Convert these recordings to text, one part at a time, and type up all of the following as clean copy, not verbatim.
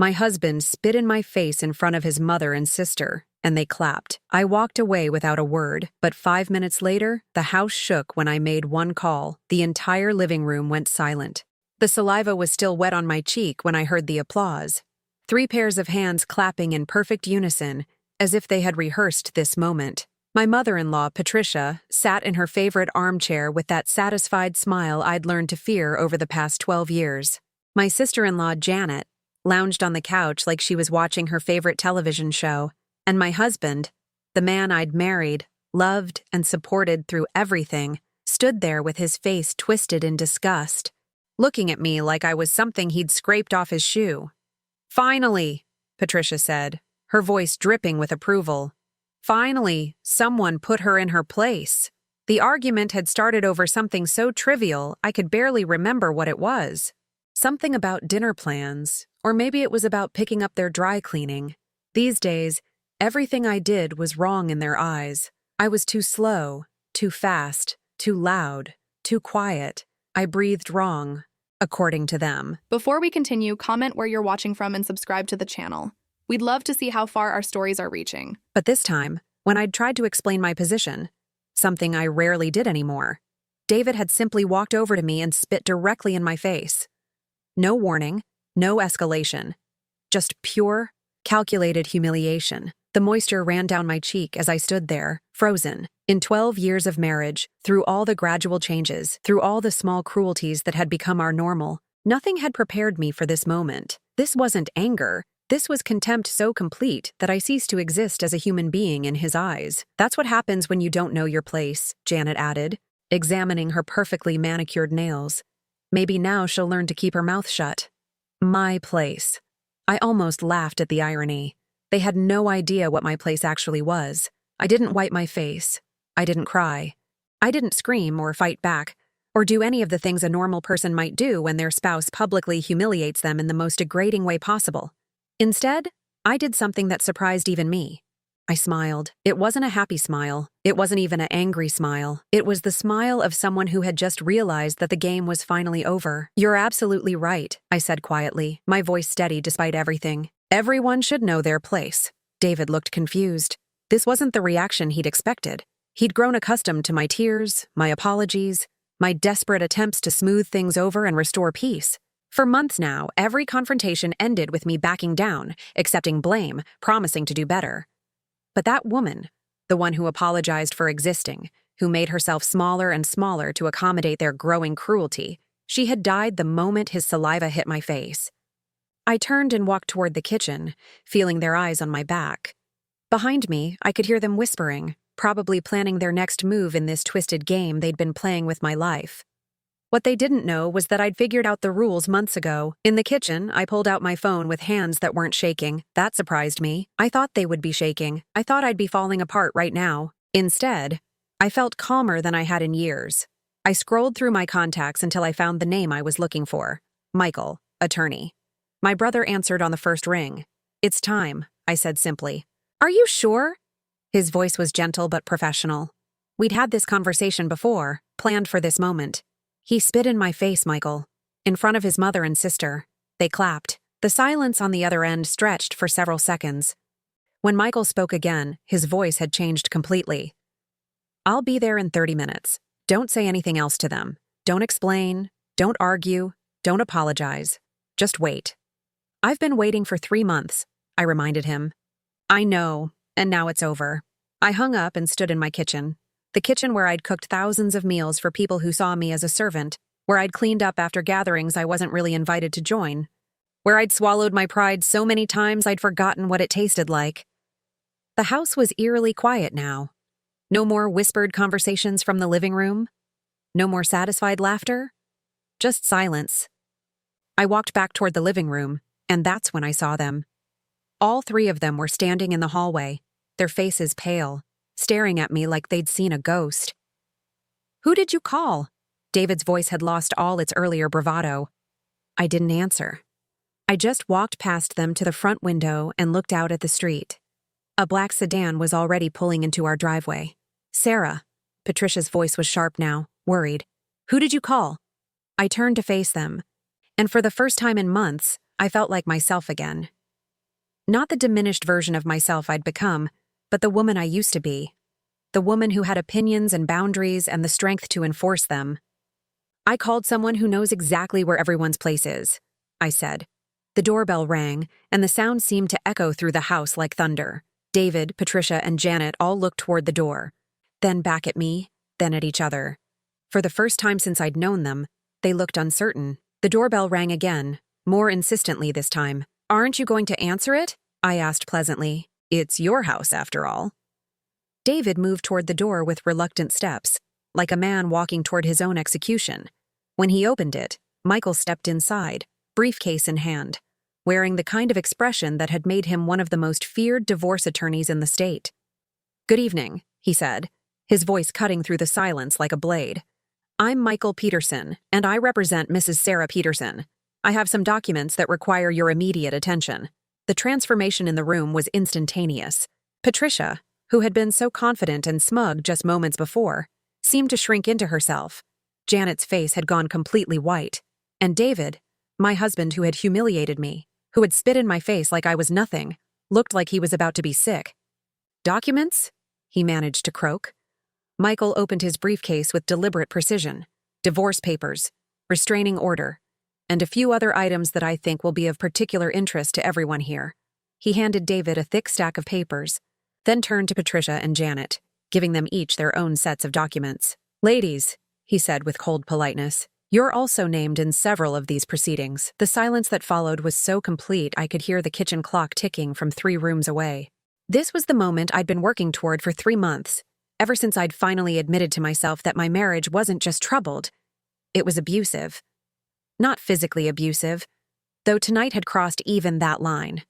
My husband spit in my face in front of his mother and sister, and they clapped. I walked away without a word, but 5 minutes later, the house shook when I made one call. The entire living room went silent. The saliva was still wet on my cheek when I heard the applause. 3 pairs of hands clapping in perfect unison, as if they had rehearsed this moment. My mother-in-law, Patricia, sat in her favorite armchair with that satisfied smile I'd learned to fear over the past 12 years. My sister-in-law, Janet, lounged on the couch like she was watching her favorite television show, and my husband, the man I'd married, loved, and supported through everything, stood there with his face twisted in disgust, looking at me like I was something he'd scraped off his shoe. "Finally," Patricia said, her voice dripping with approval. Finally, someone put her in her place. The argument had started over something so trivial I could barely remember what it was. Something about dinner plans, or maybe it was about picking up their dry cleaning. These days, everything I did was wrong in their eyes. I was too slow, too fast, too loud, too quiet. I breathed wrong, according to them. Before we continue, comment where you're watching from and subscribe to the channel. We'd love to see how far our stories are reaching. But this time, when I'd tried to explain my position, something I rarely did anymore, David had simply walked over to me and spit directly in my face. No warning, no escalation. Just pure, calculated humiliation. The moisture ran down my cheek as I stood there, frozen. In 12 years of marriage, through all the gradual changes, through all the small cruelties that had become our normal, nothing had prepared me for this moment. This wasn't anger. This was contempt so complete that I ceased to exist as a human being in his eyes. "That's what happens when you don't know your place," Janet added, examining her perfectly manicured nails. "Maybe now she'll learn to keep her mouth shut." My place. I almost laughed at the irony. They had no idea what my place actually was. I didn't wipe my face. I didn't cry. I didn't scream or fight back, or do any of the things a normal person might do when their spouse publicly humiliates them in the most degrading way possible. Instead, I did something that surprised even me. I smiled. It wasn't a happy smile. It wasn't even an angry smile. It was the smile of someone who had just realized that the game was finally over. "You're absolutely right," I said quietly, my voice steady despite everything. "Everyone should know their place." David looked confused. This wasn't the reaction he'd expected. He'd grown accustomed to my tears, my apologies, my desperate attempts to smooth things over and restore peace. For months now, every confrontation ended with me backing down, accepting blame, promising to do better. But that woman, the one who apologized for existing, who made herself smaller and smaller to accommodate their growing cruelty, she had died the moment his saliva hit my face. I turned and walked toward the kitchen, feeling their eyes on my back. Behind me, I could hear them whispering, probably planning their next move in this twisted game they'd been playing with my life. What they didn't know was that I'd figured out the rules months ago. In the kitchen, I pulled out my phone with hands that weren't shaking. That surprised me. I thought they would be shaking. I thought I'd be falling apart right now. Instead, I felt calmer than I had in years. I scrolled through my contacts until I found the name I was looking for. Michael, attorney. My brother answered on the first ring. "It's time," I said simply. "Are you sure?" His voice was gentle but professional. We'd had this conversation before, planned for this moment. He spit in my face, Michael, in front of his mother and sister. They clapped. The silence on the other end stretched for several seconds. When Michael spoke again, his voice had changed completely. "I'll be there in 30 minutes. Don't say anything else to them. Don't explain. Don't argue. Don't apologize. Just wait." "I've been waiting for 3 months," I reminded him. "I know, and now it's over." I hung up and stood in my kitchen. The kitchen where I'd cooked thousands of meals for people who saw me as a servant, where I'd cleaned up after gatherings I wasn't really invited to join, where I'd swallowed my pride so many times I'd forgotten what it tasted like. The house was eerily quiet now. No more whispered conversations from the living room. No more satisfied laughter. Just silence. I walked back toward the living room, and that's when I saw them. All 3 of them were standing in the hallway, their faces pale, staring at me like they'd seen a ghost. "Who did you call?" David's voice had lost all its earlier bravado. I didn't answer. I just walked past them to the front window and looked out at the street. A black sedan was already pulling into our driveway. "Sarah." Patricia's voice was sharp now, worried. "Who did you call?" I turned to face them, and for the first time in months, I felt like myself again. Not the diminished version of myself I'd become, but the woman I used to be. The woman who had opinions and boundaries and the strength to enforce them. I called someone who knows exactly where everyone's place is, I said. The doorbell rang, and the sound seemed to echo through the house like thunder. David, Patricia, and Janet all looked toward the door, then back at me, then at each other. For the first time since I'd known them, they looked uncertain. The doorbell rang again, more insistently this time. "Aren't you going to answer it?" I asked pleasantly. "It's your house, after all." David moved toward the door with reluctant steps, like a man walking toward his own execution. When he opened it, Michael stepped inside, briefcase in hand, wearing the kind of expression that had made him one of the most feared divorce attorneys in the state. "Good evening," he said, his voice cutting through the silence like a blade. "I'm Michael Peterson, and I represent Mrs. Sarah Peterson. I have some documents that require your immediate attention." The transformation in the room was instantaneous. Patricia, who had been so confident and smug just moments before, seemed to shrink into herself. Janet's face had gone completely white. And David, my husband who had humiliated me, who had spit in my face like I was nothing, looked like he was about to be sick. "Documents?" he managed to croak. Michael opened his briefcase with deliberate precision. "Divorce papers, restraining order, and a few other items that I think will be of particular interest to everyone here." He handed David a thick stack of papers, then turned to Patricia and Janet, giving them each their own sets of documents. "Ladies," he said with cold politeness, "you're also named in several of these proceedings." The silence that followed was so complete I could hear the kitchen clock ticking from 3 rooms away. This was the moment I'd been working toward for 3 months, ever since I'd finally admitted to myself that my marriage wasn't just troubled, it was abusive. Not physically abusive, though tonight had crossed even that line,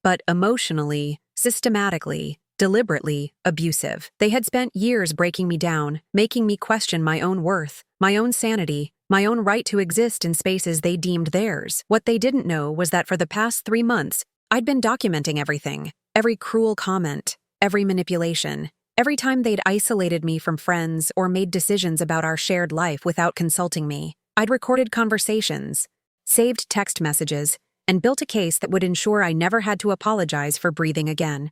but emotionally, systematically, deliberately abusive. They had spent years breaking me down, making me question my own worth, my own sanity, my own right to exist in spaces they deemed theirs. What they didn't know was that for the past 3 months, I'd been documenting everything, every cruel comment, every manipulation, every time they'd isolated me from friends or made decisions about our shared life without consulting me. I'd recorded conversations, saved text messages, and built a case that would ensure I never had to apologize for breathing again.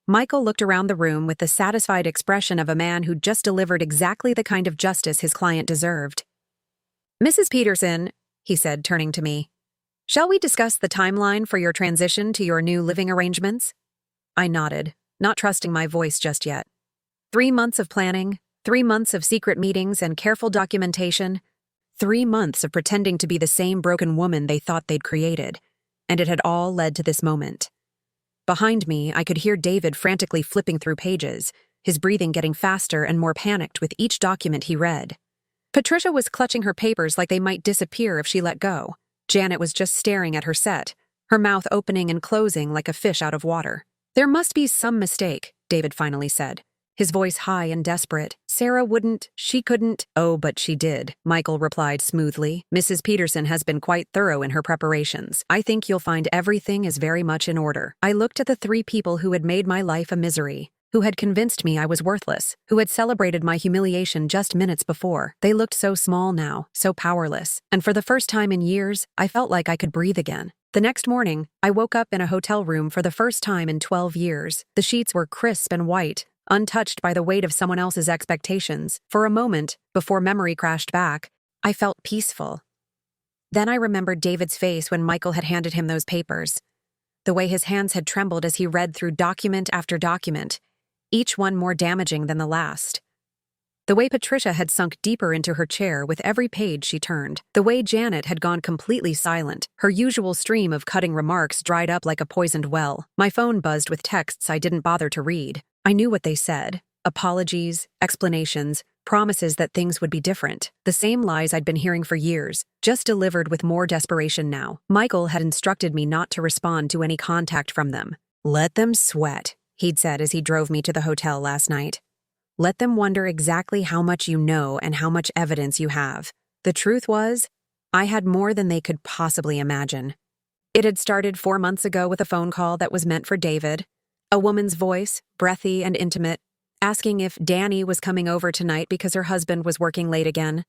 Michael looked around the room with the satisfied expression of a man who'd just delivered exactly the kind of justice his client deserved. "Mrs. Peterson," he said, turning to me, "shall we discuss the timeline for your transition to your new living arrangements?" I nodded, not trusting my voice just yet. 3 months of planning, 3 months of secret meetings and careful documentation, 3 months of pretending to be the same broken woman they thought they'd created, and it had all led to this moment. Behind me, I could hear David frantically flipping through pages, his breathing getting faster and more panicked with each document he read. Patricia was clutching her papers like they might disappear if she let go. Janet was just staring at her set, her mouth opening and closing like a fish out of water. "There must be some mistake," David finally said, his voice high and desperate. She couldn't." "Oh, but she did," Michael replied smoothly. "Mrs. Peterson has been quite thorough in her preparations. I think you'll find everything is very much in order." I looked at the 3 people who had made my life a misery, who had convinced me I was worthless, who had celebrated my humiliation just minutes before. They looked so small now, so powerless, and for the first time in years, I felt like I could breathe again. The next morning, I woke up in a hotel room for the first time in 12 years. The sheets were crisp and white, untouched by the weight of someone else's expectations. For a moment, before memory crashed back, I felt peaceful. Then I remembered David's face when Michael had handed him those papers. The way his hands had trembled as he read through document after document, each one more damaging than the last. The way Patricia had sunk deeper into her chair with every page she turned. The way Janet had gone completely silent. Her usual stream of cutting remarks dried up like a poisoned well. My phone buzzed with texts I didn't bother to read. I knew what they said. Apologies, explanations, promises that things would be different. The same lies I'd been hearing for years, just delivered with more desperation now. Michael had instructed me not to respond to any contact from them. "Let them sweat," he'd said as he drove me to the hotel last night. "Let them wonder exactly how much you know and how much evidence you have." The truth was, I had more than they could possibly imagine. It had started 4 months ago with a phone call that was meant for David. A woman's voice, breathy and intimate, asking if Danny was coming over tonight because her husband was working late again.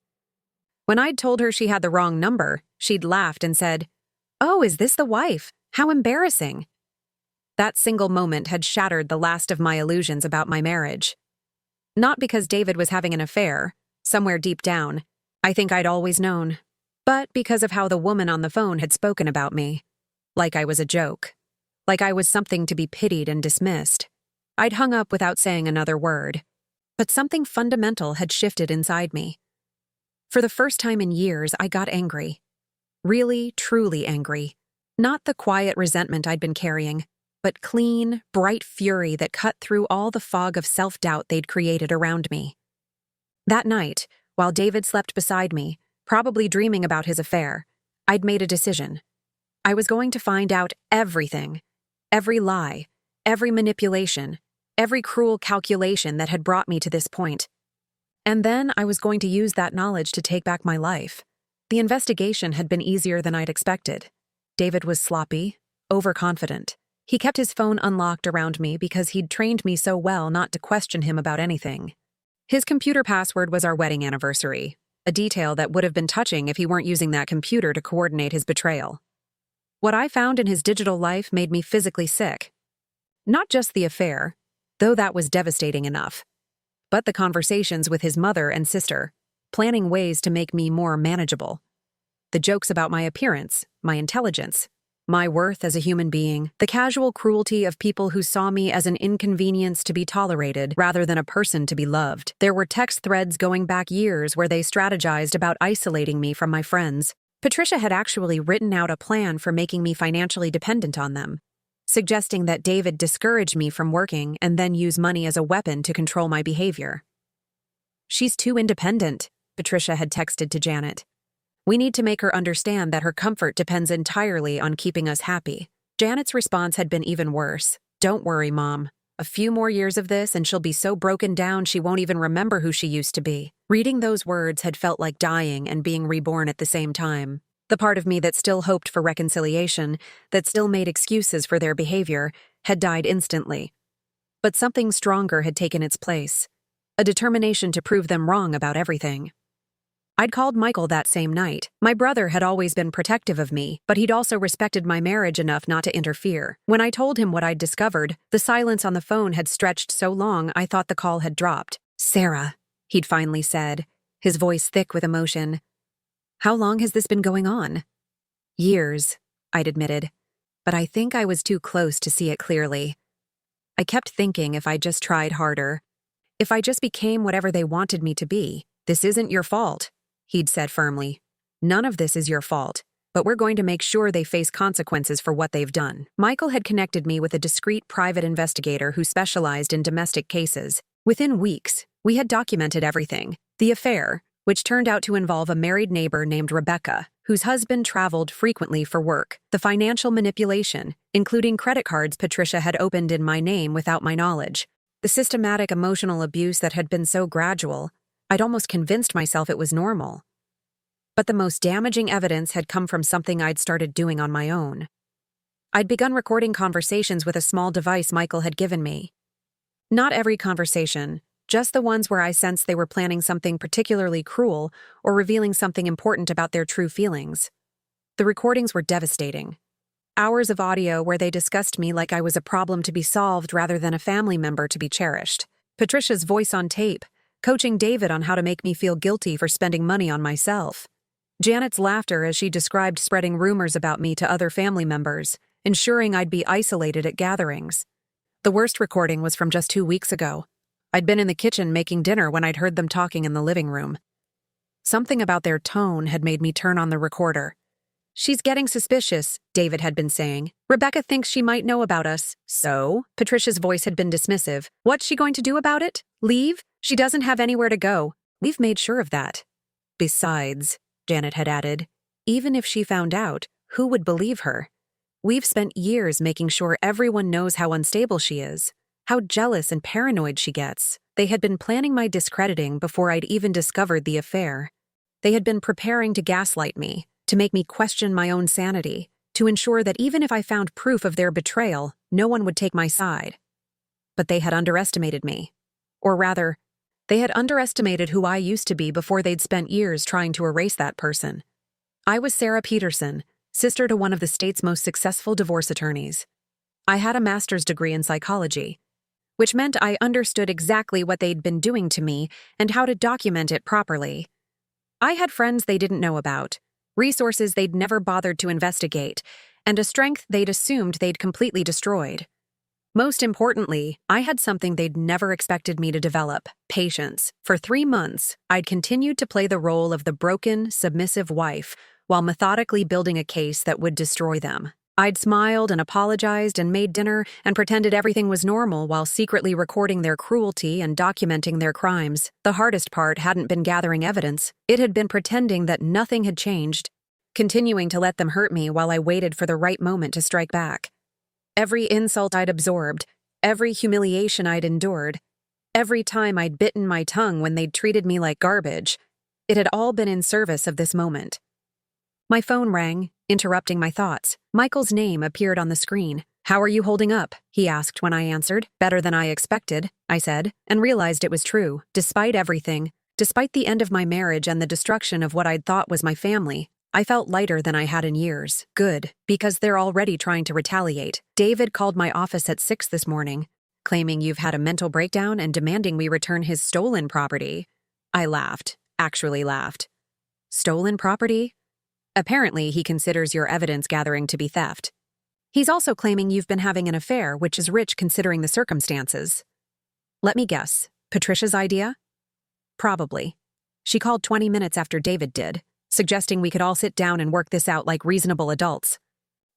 When I'd told her she had the wrong number, she'd laughed and said, "Oh, is this the wife? How embarrassing." That single moment had shattered the last of my illusions about my marriage. Not because David was having an affair, somewhere deep down. I think I'd always known. But because of how the woman on the phone had spoken about me. Like I was a joke. Like I was something to be pitied and dismissed. I'd hung up without saying another word. But something fundamental had shifted inside me. For the first time in years, I got angry. Really, truly angry. Not the quiet resentment I'd been carrying, but clean, bright fury that cut through all the fog of self-doubt they'd created around me. That night, while David slept beside me, probably dreaming about his affair, I'd made a decision. I was going to find out everything. Every lie, every manipulation, every cruel calculation that had brought me to this point. And then I was going to use that knowledge to take back my life. The investigation had been easier than I'd expected. David was sloppy, overconfident. He kept his phone unlocked around me because he'd trained me so well not to question him about anything. His computer password was our wedding anniversary, a detail that would have been touching if he weren't using that computer to coordinate his betrayal. What I found in his digital life made me physically sick. Not just the affair, though that was devastating enough, but the conversations with his mother and sister, planning ways to make me more manageable. The jokes about my appearance, my intelligence, my worth as a human being, the casual cruelty of people who saw me as an inconvenience to be tolerated rather than a person to be loved. There were text threads going back years where they strategized about isolating me from my friends. Patricia had actually written out a plan for making me financially dependent on them, suggesting that David discourage me from working and then use money as a weapon to control my behavior. "She's too independent," Patricia had texted to Janet. "We need to make her understand that her comfort depends entirely on keeping us happy." Janet's response had been even worse. "Don't worry, Mom. A few more years of this and she'll be so broken down she won't even remember who she used to be." Reading those words had felt like dying and being reborn at the same time. The part of me that still hoped for reconciliation, that still made excuses for their behavior, had died instantly. But something stronger had taken its place. A determination to prove them wrong about everything. I'd called Michael that same night. My brother had always been protective of me, but he'd also respected my marriage enough not to interfere. When I told him what I'd discovered, the silence on the phone had stretched so long I thought the call had dropped. "Sarah," he'd finally said, his voice thick with emotion. "How long has this been going on?" "Years," I'd admitted, but I think I was too close to see it clearly. I kept thinking if I just tried harder, if I just became whatever they wanted me to be. "This isn't your fault," he'd said firmly. "None of this is your fault, but we're going to make sure they face consequences for what they've done." Michael had connected me with a discreet private investigator who specialized in domestic cases. Within weeks, we had documented everything. The affair, which turned out to involve a married neighbor named Rebecca, whose husband traveled frequently for work. The financial manipulation, including credit cards Patricia had opened in my name without my knowledge. The systematic emotional abuse that had been so gradual, I'd almost convinced myself it was normal. But the most damaging evidence had come from something I'd started doing on my own. I'd begun recording conversations with a small device Michael had given me. Not every conversation, just the ones where I sensed they were planning something particularly cruel or revealing something important about their true feelings. The recordings were devastating. Hours of audio where they discussed me like I was a problem to be solved rather than a family member to be cherished. Patricia's voice on tape, coaching David on how to make me feel guilty for spending money on myself. Janet's laughter as she described spreading rumors about me to other family members, ensuring I'd be isolated at gatherings. The worst recording was from just 2 weeks ago. I'd been in the kitchen making dinner when I'd heard them talking in the living room. Something about their tone had made me turn on the recorder. "She's getting suspicious," David had been saying. "Rebecca thinks she might know about us." "So?" Patricia's voice had been dismissive. "What's she going to do about it? Leave? She doesn't have anywhere to go. We've made sure of that." "Besides," Janet had added, "even if she found out, who would believe her? We've spent years making sure everyone knows how unstable she is, how jealous and paranoid she gets. They had been planning my discrediting before I'd even discovered the affair. They had been preparing to gaslight me, to make me question my own sanity, to ensure that even if I found proof of their betrayal, no one would take my side. But they had underestimated me. Or rather, they had underestimated who I used to be before they'd spent years trying to erase that person. I was Sarah Peterson, sister to one of the state's most successful divorce attorneys. I had a master's degree in psychology, which meant I understood exactly what they'd been doing to me and how to document it properly. I had friends they didn't know about, resources they'd never bothered to investigate, and a strength they'd assumed they'd completely destroyed. Most importantly, I had something they'd never expected me to develop: patience. For 3 months, I'd continued to play the role of the broken, submissive wife while methodically building a case that would destroy them. I'd smiled and apologized and made dinner and pretended everything was normal while secretly recording their cruelty and documenting their crimes. The hardest part hadn't been gathering evidence. It had been pretending that nothing had changed, continuing to let them hurt me while I waited for the right moment to strike back. Every insult I'd absorbed, every humiliation I'd endured, every time I'd bitten my tongue when they'd treated me like garbage, it had all been in service of this moment. My phone rang, interrupting my thoughts. Michael's name appeared on the screen. "How are you holding up?" he asked when I answered. "Better than I expected," I said, and realized it was true. Despite everything, despite the end of my marriage and the destruction of what I'd thought was my family, I felt lighter than I had in years. Good, because they're already trying to retaliate. David called my office at 6 this morning, claiming you've had a mental breakdown and demanding we return his stolen property. I laughed, actually laughed. Stolen property? Apparently, he considers your evidence gathering to be theft. He's also claiming you've been having an affair, which is rich considering the circumstances. Let me guess, Patricia's idea? Probably. She called 20 minutes after David did, suggesting we could all sit down and work this out like reasonable adults.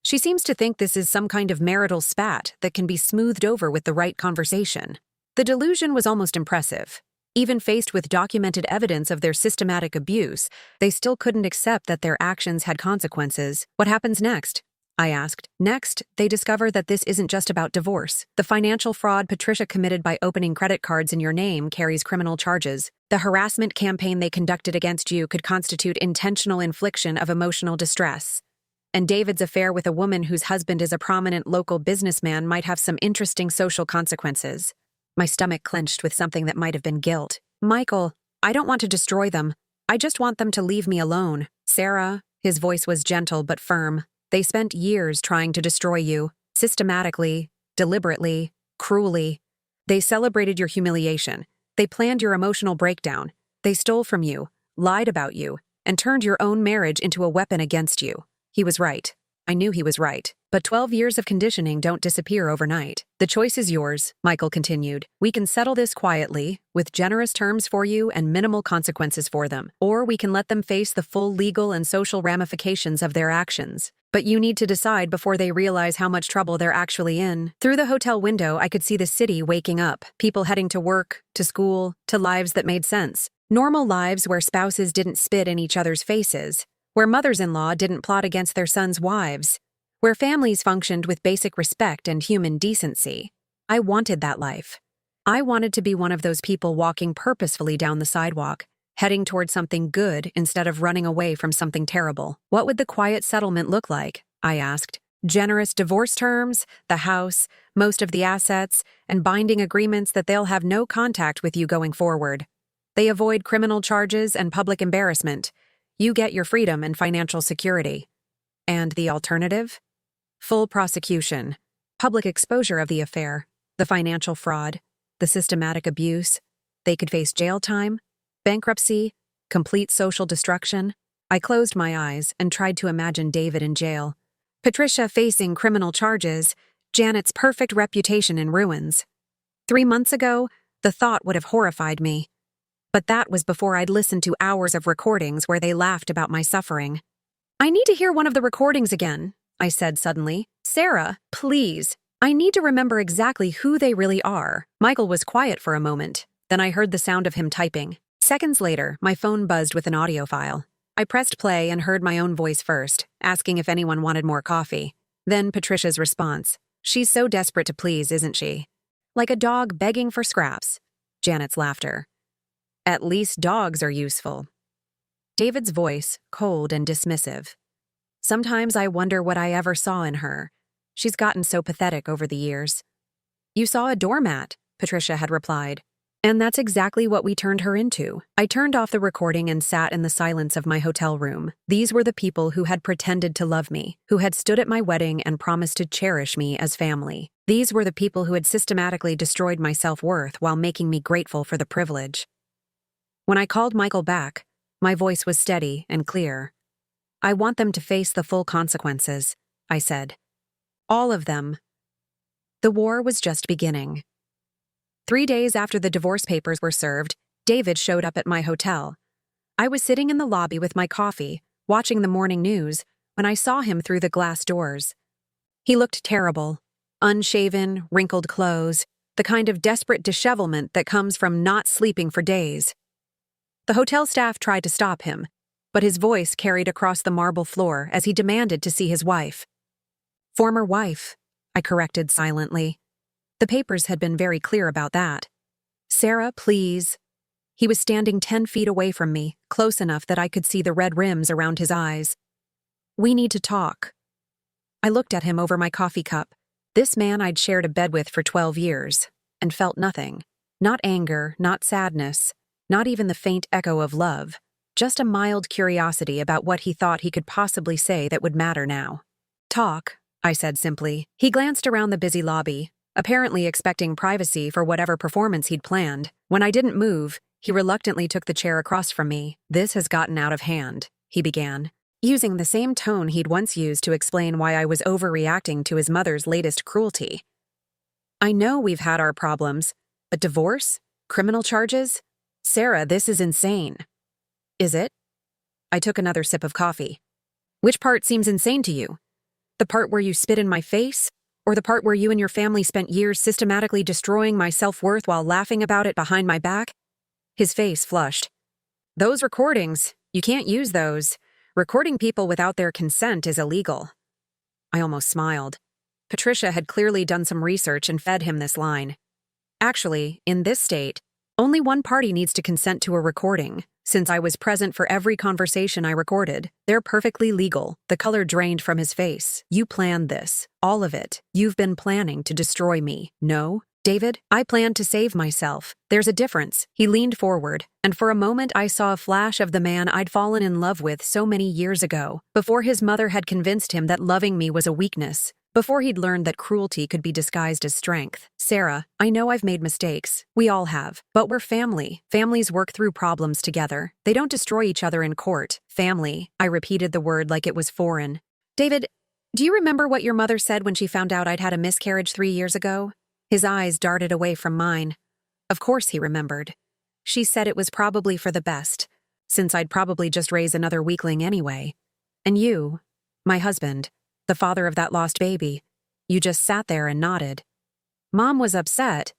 She seems to think this is some kind of marital spat that can be smoothed over with the right conversation. The delusion was almost impressive. Even faced with documented evidence of their systematic abuse, they still couldn't accept that their actions had consequences. What happens next? I asked. Next, they discover that this isn't just about divorce. The financial fraud Patricia committed by opening credit cards in your name carries criminal charges. The harassment campaign they conducted against you could constitute intentional infliction of emotional distress. And David's affair with a woman whose husband is a prominent local businessman might have some interesting social consequences. My stomach clenched with something that might have been guilt. Michael, I don't want to destroy them. I just want them to leave me alone. Sarah, his voice was gentle but firm. They spent years trying to destroy you, systematically, deliberately, cruelly. They celebrated your humiliation. They planned your emotional breakdown. They stole from you, lied about you, and turned your own marriage into a weapon against you. He was right. I knew he was right. But 12 years of conditioning don't disappear overnight. The choice is yours, Michael continued. We can settle this quietly, with generous terms for you and minimal consequences for them. Or we can let them face the full legal and social ramifications of their actions. But you need to decide before they realize how much trouble they're actually in. Through the hotel window, I could see the city waking up, people heading to work, to school, to lives that made sense. Normal lives where spouses didn't spit in each other's faces, where mothers-in-law didn't plot against their sons' wives, where families functioned with basic respect and human decency. I wanted that life. I wanted to be one of those people walking purposefully down the sidewalk, heading toward something good instead of running away from something terrible. What would the quiet settlement look like? I asked. Generous divorce terms, the house, most of the assets, and binding agreements that they'll have no contact with you going forward. They avoid criminal charges and public embarrassment. You get your freedom and financial security. And the alternative? Full prosecution, public exposure of the affair, the financial fraud, the systematic abuse. They could face jail time, bankruptcy, complete social destruction. I closed my eyes and tried to imagine David in jail. Patricia facing criminal charges, Janet's perfect reputation in ruins. 3 months ago, the thought would have horrified me. But that was before I'd listened to hours of recordings where they laughed about my suffering. I need to hear one of the recordings again, I said suddenly. Sarah, please. I need to remember exactly who they really are. Michael was quiet for a moment. Then I heard the sound of him typing. Seconds later, my phone buzzed with an audio file. I pressed play and heard my own voice first, asking if anyone wanted more coffee. Then Patricia's response. She's so desperate to please, isn't she? Like a dog begging for scraps. Janet's laughter. At least dogs are useful. David's voice, cold and dismissive. Sometimes I wonder what I ever saw in her. She's gotten so pathetic over the years. You saw a doormat, Patricia had replied. And that's exactly what we turned her into. I turned off the recording and sat in the silence of my hotel room. These were the people who had pretended to love me, who had stood at my wedding and promised to cherish me as family. These were the people who had systematically destroyed my self-worth while making me grateful for the privilege. When I called Michael back, my voice was steady and clear. I want them to face the full consequences, I said. All of them. The war was just beginning. 3 days after the divorce papers were served, David showed up at my hotel. I was sitting in the lobby with my coffee, watching the morning news, when I saw him through the glass doors. He looked terrible. Unshaven, wrinkled clothes, the kind of desperate dishevelment that comes from not sleeping for days. The hotel staff tried to stop him, but his voice carried across the marble floor as he demanded to see his wife. Former wife, I corrected silently. The papers had been very clear about that. Sarah, please. He was standing 10 feet away from me, close enough that I could see the red rims around his eyes. We need to talk. I looked at him over my coffee cup. This man I'd shared a bed with for 12 years, and felt nothing. Not anger, not sadness, not even the faint echo of love, just a mild curiosity about what he thought he could possibly say that would matter now. Talk, I said simply. He glanced around the busy lobby, apparently expecting privacy for whatever performance he'd planned. When I didn't move, he reluctantly took the chair across from me. This has gotten out of hand, he began, using the same tone he'd once used to explain why I was overreacting to his mother's latest cruelty. I know we've had our problems, but divorce? Criminal charges? Sarah, this is insane. Is it? I took another sip of coffee. Which part seems insane to you? The part where you spit in my face? Or the part where you and your family spent years systematically destroying my self-worth while laughing about it behind my back? His face flushed. Those recordings, you can't use those. Recording people without their consent is illegal. I almost smiled. Patricia had clearly done some research and fed him this line. Actually, in this state, only one party needs to consent to a recording. Since I was present for every conversation I recorded, they're perfectly legal. The color drained from his face. You planned this. All of it. You've been planning to destroy me. No? David, I planned to save myself. There's a difference. He leaned forward, and for a moment I saw a flash of the man I'd fallen in love with so many years ago, before his mother had convinced him that loving me was a weakness. Before he'd learned that cruelty could be disguised as strength. Sarah, I know I've made mistakes. We all have. But we're family. Families work through problems together. They don't destroy each other in court. Family. I repeated the word like it was foreign. David, do you remember what your mother said when she found out I'd had a miscarriage 3 years ago? His eyes darted away from mine. Of course he remembered. She said it was probably for the best, since I'd probably just raise another weakling anyway. And you, my husband, the father of that lost baby, you just sat there and nodded. Mom was upset.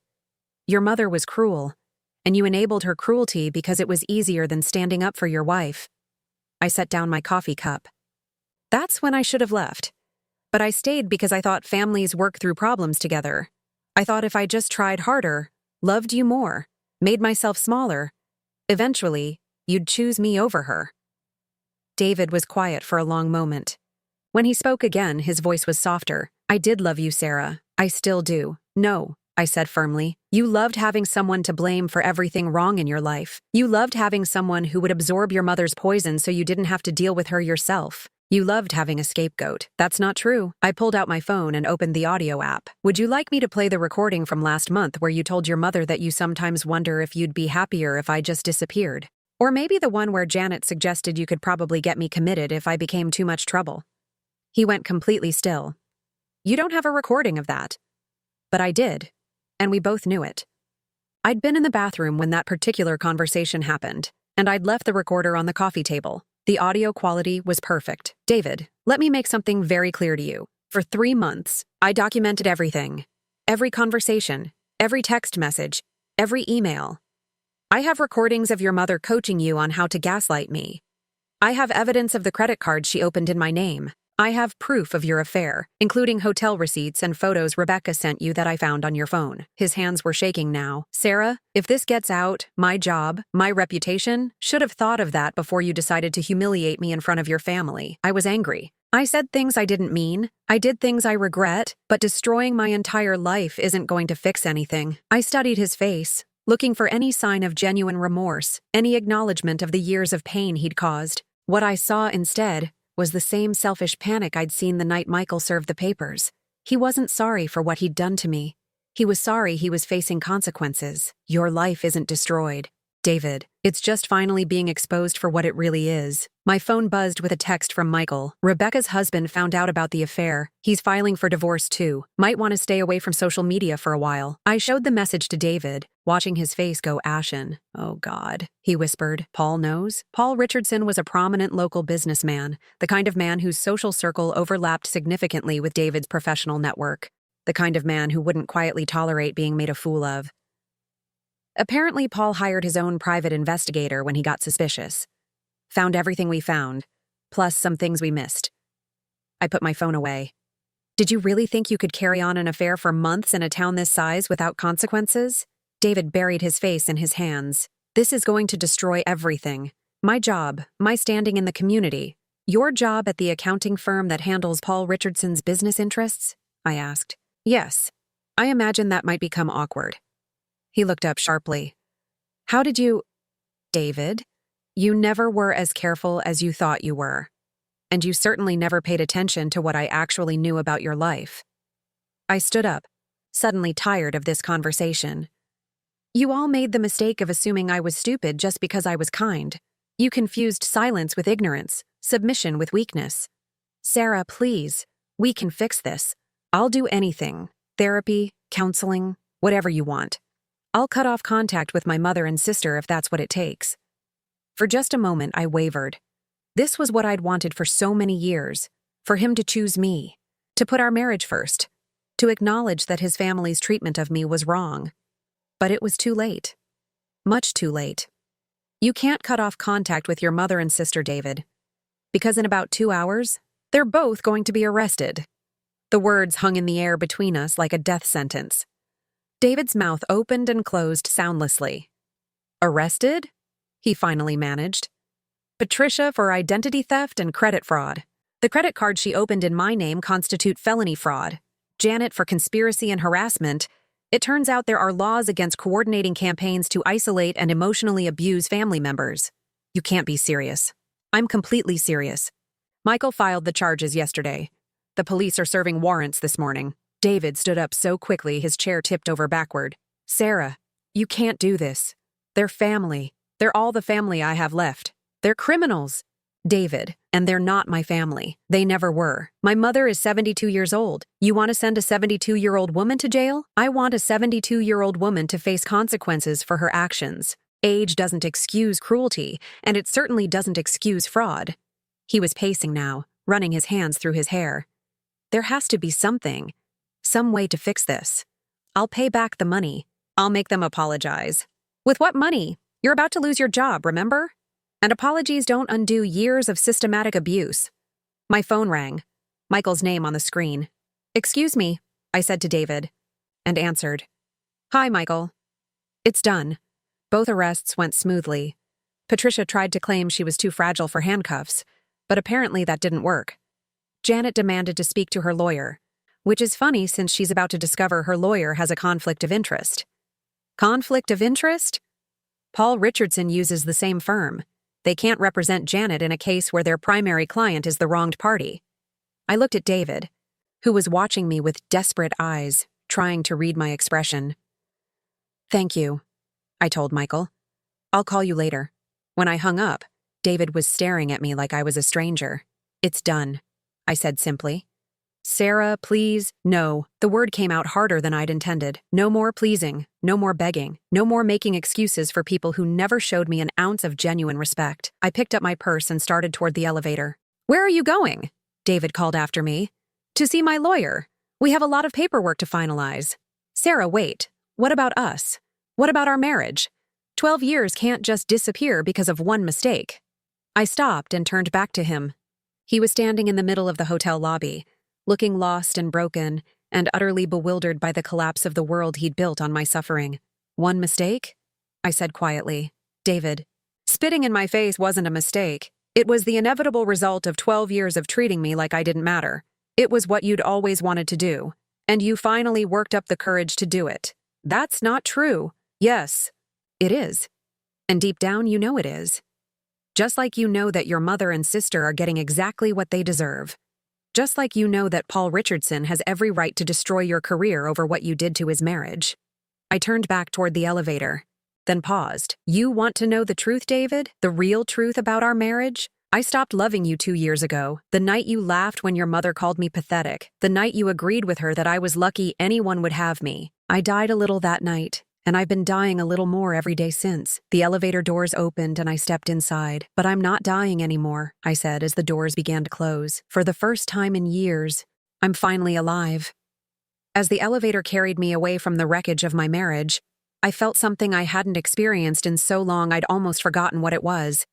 Your mother was cruel, and you enabled her cruelty because it was easier than standing up for your wife. I set down my coffee cup. That's when I should have left. But I stayed because I thought families work through problems together. I thought if I just tried harder, loved you more, made myself smaller, eventually, you'd choose me over her. David was quiet for a long moment. When he spoke again, his voice was softer. I did love you, Sarah. I still do. No, I said firmly. You loved having someone to blame for everything wrong in your life. You loved having someone who would absorb your mother's poison so you didn't have to deal with her yourself. You loved having a scapegoat. That's not true. I pulled out my phone and opened the audio app. Would you like me to play the recording from last month where you told your mother that you sometimes wonder if you'd be happier if I just disappeared? Or maybe the one where Janet suggested you could probably get me committed if I became too much trouble? He went completely still. You don't have a recording of that. But I did, and we both knew it. I'd been in the bathroom when that particular conversation happened, and I'd left the recorder on the coffee table. The audio quality was perfect. David, let me make something very clear to you. For 3 months, I documented everything. Every conversation, every text message, every email. I have recordings of your mother coaching you on how to gaslight me. I have evidence of the credit card she opened in my name. I have proof of your affair, including hotel receipts and photos Rebecca sent you that I found on your phone. His hands were shaking now. Sarah, if this gets out, my job, my reputation, should have thought of that before you decided to humiliate me in front of your family. I was angry. I said things I didn't mean. I did things I regret, but destroying my entire life isn't going to fix anything. I studied his face. looking for any sign of genuine remorse, any acknowledgement of the years of pain he'd caused. What I saw instead was the same selfish panic I'd seen the night Michael served the papers. He wasn't sorry for what he'd done to me. He was sorry he was facing consequences. Your life isn't destroyed, David. It's just finally being exposed for what it really is. My phone buzzed with a text from Michael. Rebecca's husband found out about the affair. He's filing for divorce too. Might want to stay away from social media for a while. I showed the message to David, watching his face go ashen. Oh God, he whispered. Paul knows? Paul Richardson was a prominent local businessman, the kind of man whose social circle overlapped significantly with David's professional network. The kind of man who wouldn't quietly tolerate being made a fool of. Apparently, Paul hired his own private investigator when he got suspicious. Found everything we found, plus some things we missed. I put my phone away. Did you really think you could carry on an affair for months in a town this size without consequences? David buried his face in his hands. This is going to destroy everything. My job, my standing in the community. Your job at the accounting firm that handles Paul Richardson's business interests? I asked. Yes. I imagine that might become awkward. He looked up sharply. How did you... David, you never were as careful as you thought you were. And you certainly never paid attention to what I actually knew about your life. I stood up, suddenly tired of this conversation. You all made the mistake of assuming I was stupid just because I was kind. You confused silence with ignorance, submission with weakness. Sarah, please, we can fix this. I'll do anything. Therapy, counseling, whatever you want. I'll cut off contact with my mother and sister if that's what it takes. For just a moment, I wavered. This was what I'd wanted for so many years, for him to choose me, to put our marriage first, to acknowledge that his family's treatment of me was wrong. But it was too late. Much too late. You can't cut off contact with your mother and sister, David, because in about 2 hours, they're both going to be arrested. The words hung in the air between us like a death sentence. David's mouth opened and closed soundlessly. Arrested? He finally managed. Patricia for identity theft and credit fraud. The credit cards she opened in my name constitute felony fraud. Janet for conspiracy and harassment. It turns out there are laws against coordinating campaigns to isolate and emotionally abuse family members. You can't be serious. I'm completely serious. Michael filed the charges yesterday. The police are serving warrants this morning. David stood up so quickly his chair tipped over backward. Sarah, you can't do this. They're family. They're all the family I have left. They're criminals. David, and they're not my family. They never were. My mother is 72 years old. You want to send a 72-year-old woman to jail? I want a 72-year-old woman to face consequences for her actions. Age doesn't excuse cruelty, and it certainly doesn't excuse fraud. He was pacing now, running his hands through his hair. There has to be something. Some way to fix this. I'll pay back the money. I'll make them apologize. With what money? You're about to lose your job, remember? And apologies don't undo years of systematic abuse. My phone rang. Michael's name on the screen. Excuse me, I said to David, and answered. Hi, Michael. It's done. Both arrests went smoothly. Patricia tried to claim she was too fragile for handcuffs, but apparently that didn't work. Janet demanded to speak to her lawyer. Which is funny since she's about to discover her lawyer has a conflict of interest. Conflict of interest? Paul Richardson uses the same firm. They can't represent Janet in a case where their primary client is the wronged party. I looked at David, who was watching me with desperate eyes, trying to read my expression. Thank you, I told Michael. I'll call you later. When I hung up, David was staring at me like I was a stranger. It's done, I said simply. Sarah, please. No, the word came out harder than I'd intended. No more pleasing, no more begging, no more making excuses for people who never showed me an ounce of genuine respect. I picked up my purse and started toward the elevator. Where are you going? David called after me. To see my lawyer. We have a lot of paperwork to finalize. Sarah, wait. What about us? What about our marriage? 12 years can't just disappear because of one mistake. I stopped and turned back to him. He was standing in the middle of the hotel lobby, looking lost and broken, and utterly bewildered by the collapse of the world he'd built on my suffering. One mistake? I said quietly. David. Spitting in my face wasn't a mistake. It was the inevitable result of 12 years of treating me like I didn't matter. It was what you'd always wanted to do, and you finally worked up the courage to do it. That's not true. Yes, It is. And deep down, you know it is. Just like you know that your mother and sister are getting exactly what they deserve. Just like you know that Paul Richardson has every right to destroy your career over what you did to his marriage. I turned back toward the elevator, then paused. You want to know the truth, David? The real truth about our marriage? I stopped loving you 2 years ago, the night you laughed when your mother called me pathetic, the night you agreed with her that I was lucky anyone would have me. I died a little that night, and I've been dying a little more every day since. The elevator doors opened and I stepped inside. But I'm not dying anymore, I said as the doors began to close. For the first time in years, I'm finally alive. As the elevator carried me away from the wreckage of my marriage, I felt something I hadn't experienced in so long I'd almost forgotten what it was.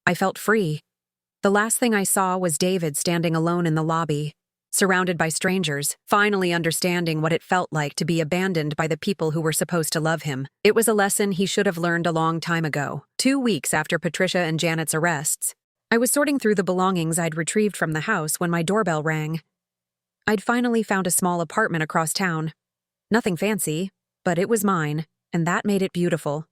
I felt free. The last thing I saw was David standing alone in the lobby, surrounded by strangers, finally understanding what it felt like to be abandoned by the people who were supposed to love him. It was a lesson he should have learned a long time ago. 2 weeks after Patricia and Janet's arrests, I was sorting through the belongings I'd retrieved from the house when my doorbell rang. I'd finally found a small apartment across town. Nothing fancy, but it was mine, and that made it beautiful.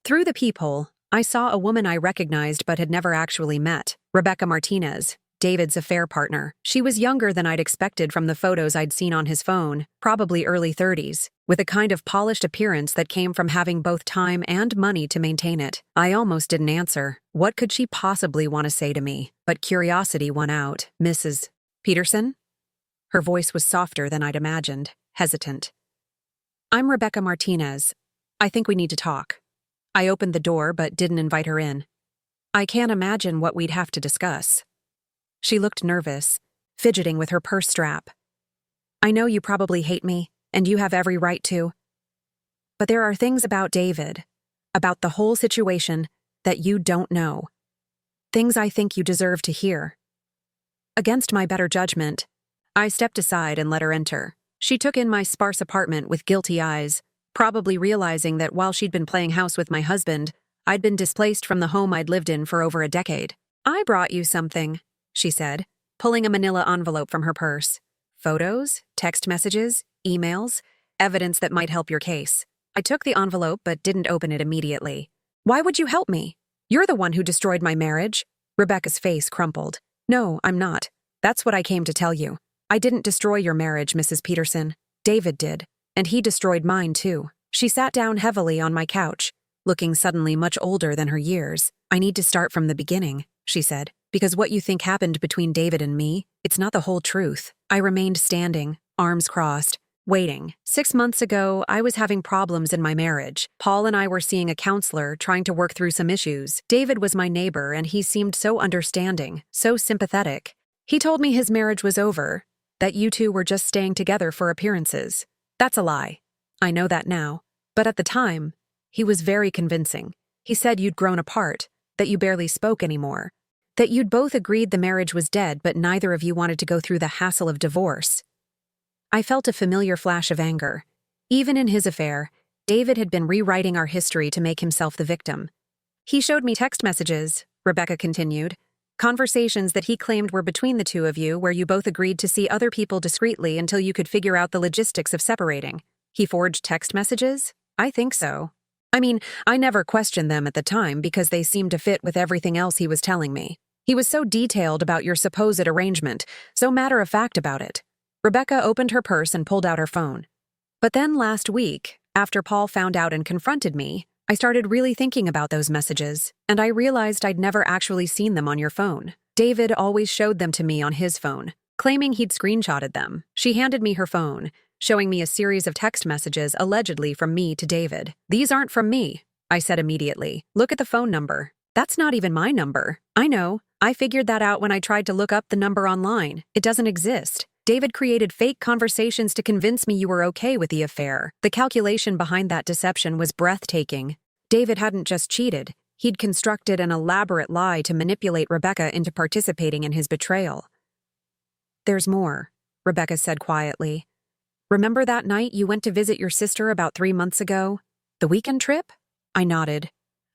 Through the peephole, I saw a woman I recognized but had never actually met, Rebecca Martinez, David's affair partner. She was younger than I'd expected from the photos I'd seen on his phone, probably early 30s, with a kind of polished appearance that came from having both time and money to maintain it. I almost didn't answer. What could she possibly want to say to me? But curiosity won out. Mrs. Peterson? Her voice was softer than I'd imagined, hesitant. I'm Rebecca Martinez. I think we need to talk. I opened the door but didn't invite her in. I can't imagine what we'd have to discuss. She looked nervous, fidgeting with her purse strap. I know you probably hate me, and you have every right to. But there are things about David, about the whole situation, that you don't know. Things I think you deserve to hear. Against my better judgment, I stepped aside and let her enter. She took in my sparse apartment with guilty eyes, probably realizing that while she'd been playing house with my husband, I'd been displaced from the home I'd lived in for over a decade. I brought you something, she said, pulling a manila envelope from her purse. Photos, text messages, emails, evidence that might help your case. I took the envelope but didn't open it immediately. Why would you help me? You're the one who destroyed my marriage. Rebecca's face crumpled. No, I'm not. That's what I came to tell you. I didn't destroy your marriage, Mrs. Peterson. David did. And he destroyed mine, too. She sat down heavily on my couch, looking suddenly much older than her years. I need to start from the beginning, she said, because what you think happened between David and me, it's not the whole truth. I remained standing, arms crossed, waiting. 6 months ago, I was having problems in my marriage. Paul and I were seeing a counselor, trying to work through some issues. David was my neighbor, and he seemed so understanding, so sympathetic. He told me his marriage was over, that you two were just staying together for appearances. That's a lie. I know that now. But at the time, he was very convincing. He said you'd grown apart, that you barely spoke anymore, that you'd both agreed the marriage was dead but neither of you wanted to go through the hassle of divorce. I felt a familiar flash of anger. Even in his affair, David had been rewriting our history to make himself the victim. He showed me text messages, Rebecca continued, conversations that he claimed were between the two of you where you both agreed to see other people discreetly until you could figure out the logistics of separating. He forged text messages? I think so. I mean, I never questioned them at the time because they seemed to fit with everything else he was telling me. He was so detailed about your supposed arrangement, so matter-of-fact about it. Rebecca opened her purse and pulled out her phone. But then last week, after Paul found out and confronted me, I started really thinking about those messages, and I realized I'd never actually seen them on your phone. David always showed them to me on his phone, claiming he'd screenshotted them. She handed me her phone, showing me a series of text messages allegedly from me to David. These aren't from me, I said immediately. Look at the phone number. That's not even my number. I know. I figured that out when I tried to look up the number online. It doesn't exist. David created fake conversations to convince me you were okay with the affair. The calculation behind that deception was breathtaking. David hadn't just cheated. He'd constructed an elaborate lie to manipulate Rebecca into participating in his betrayal. There's more, Rebecca said quietly. Remember that night you went to visit your sister about 3 months ago? The weekend trip? I nodded.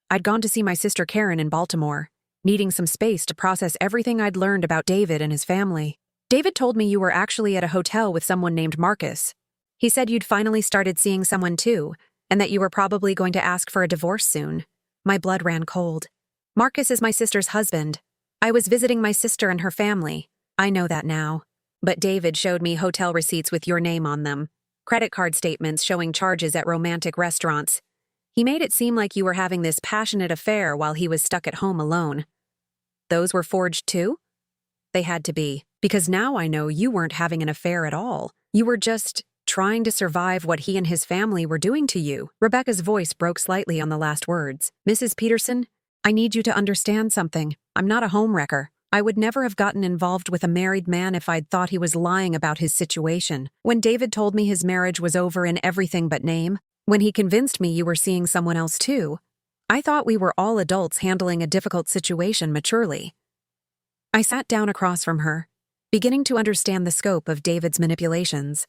I'd gone to see my sister Karen in Baltimore, needing some space to process everything I'd learned about David and his family. David told me you were actually at a hotel with someone named Marcus. He said you'd finally started seeing someone too, and that you were probably going to ask for a divorce soon. My blood ran cold. Marcus is my sister's husband. I was visiting my sister and her family. I know that now. But David showed me hotel receipts with your name on them, credit card statements showing charges at romantic restaurants. He made it seem like you were having this passionate affair while he was stuck at home alone. Those were forged too? They had to be, because now I know you weren't having an affair at all. You were just trying to survive what he and his family were doing to you. Rebecca's voice broke slightly on the last words. Mrs. Peterson, I need you to understand something. I'm not a homewrecker. I would never have gotten involved with a married man if I'd thought he was lying about his situation. When David told me his marriage was over in everything but name, when he convinced me you were seeing someone else too, I thought we were all adults handling a difficult situation maturely. I sat down across from her, beginning to understand the scope of David's manipulations.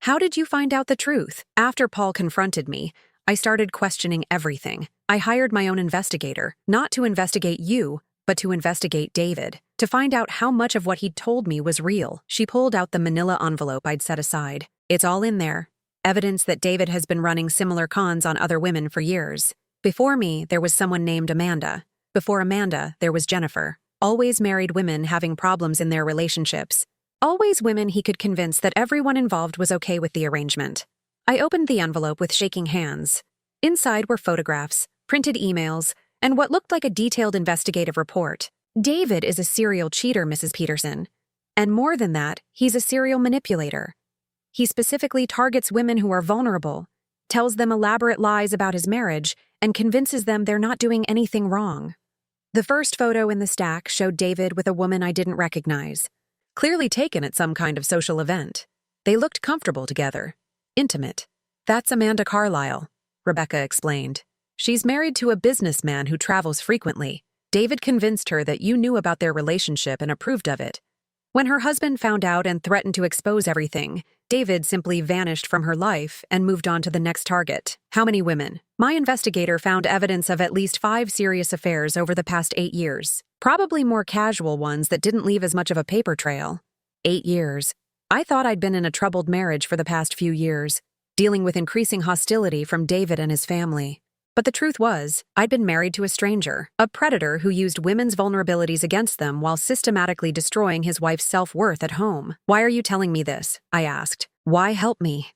How did you find out the truth? After Paul confronted me, I started questioning everything. I hired my own investigator, not to investigate you, but to investigate David, to find out how much of what he'd told me was real. She pulled out the manila envelope I'd set aside. It's all in there. Evidence that David has been running similar cons on other women for years. Before me, there was someone named Amanda. Before Amanda, there was Jennifer. Always married women having problems in their relationships. Always women he could convince that everyone involved was okay with the arrangement. I opened the envelope with shaking hands. Inside were photographs, printed emails, and what looked like a detailed investigative report. David is a serial cheater, Mrs. Peterson. And more than that, he's a serial manipulator. He specifically targets women who are vulnerable, tells them elaborate lies about his marriage, and convinces them they're not doing anything wrong. The first photo in the stack showed David with a woman I didn't recognize, clearly taken at some kind of social event. They looked comfortable together, intimate. That's Amanda Carlisle, Rebecca explained. She's married to a businessman who travels frequently. David convinced her that you knew about their relationship and approved of it. When her husband found out and threatened to expose everything, David simply vanished from her life and moved on to the next target. How many women? My investigator found evidence of at least 5 serious affairs over the past 8 years. Probably more casual ones that didn't leave as much of a paper trail. 8 years. I thought I'd been in a troubled marriage for the past few years, dealing with increasing hostility from David and his family. But the truth was, I'd been married to a stranger, a predator who used women's vulnerabilities against them while systematically destroying his wife's self-worth at home. Why are you telling me this? I asked. Why help me?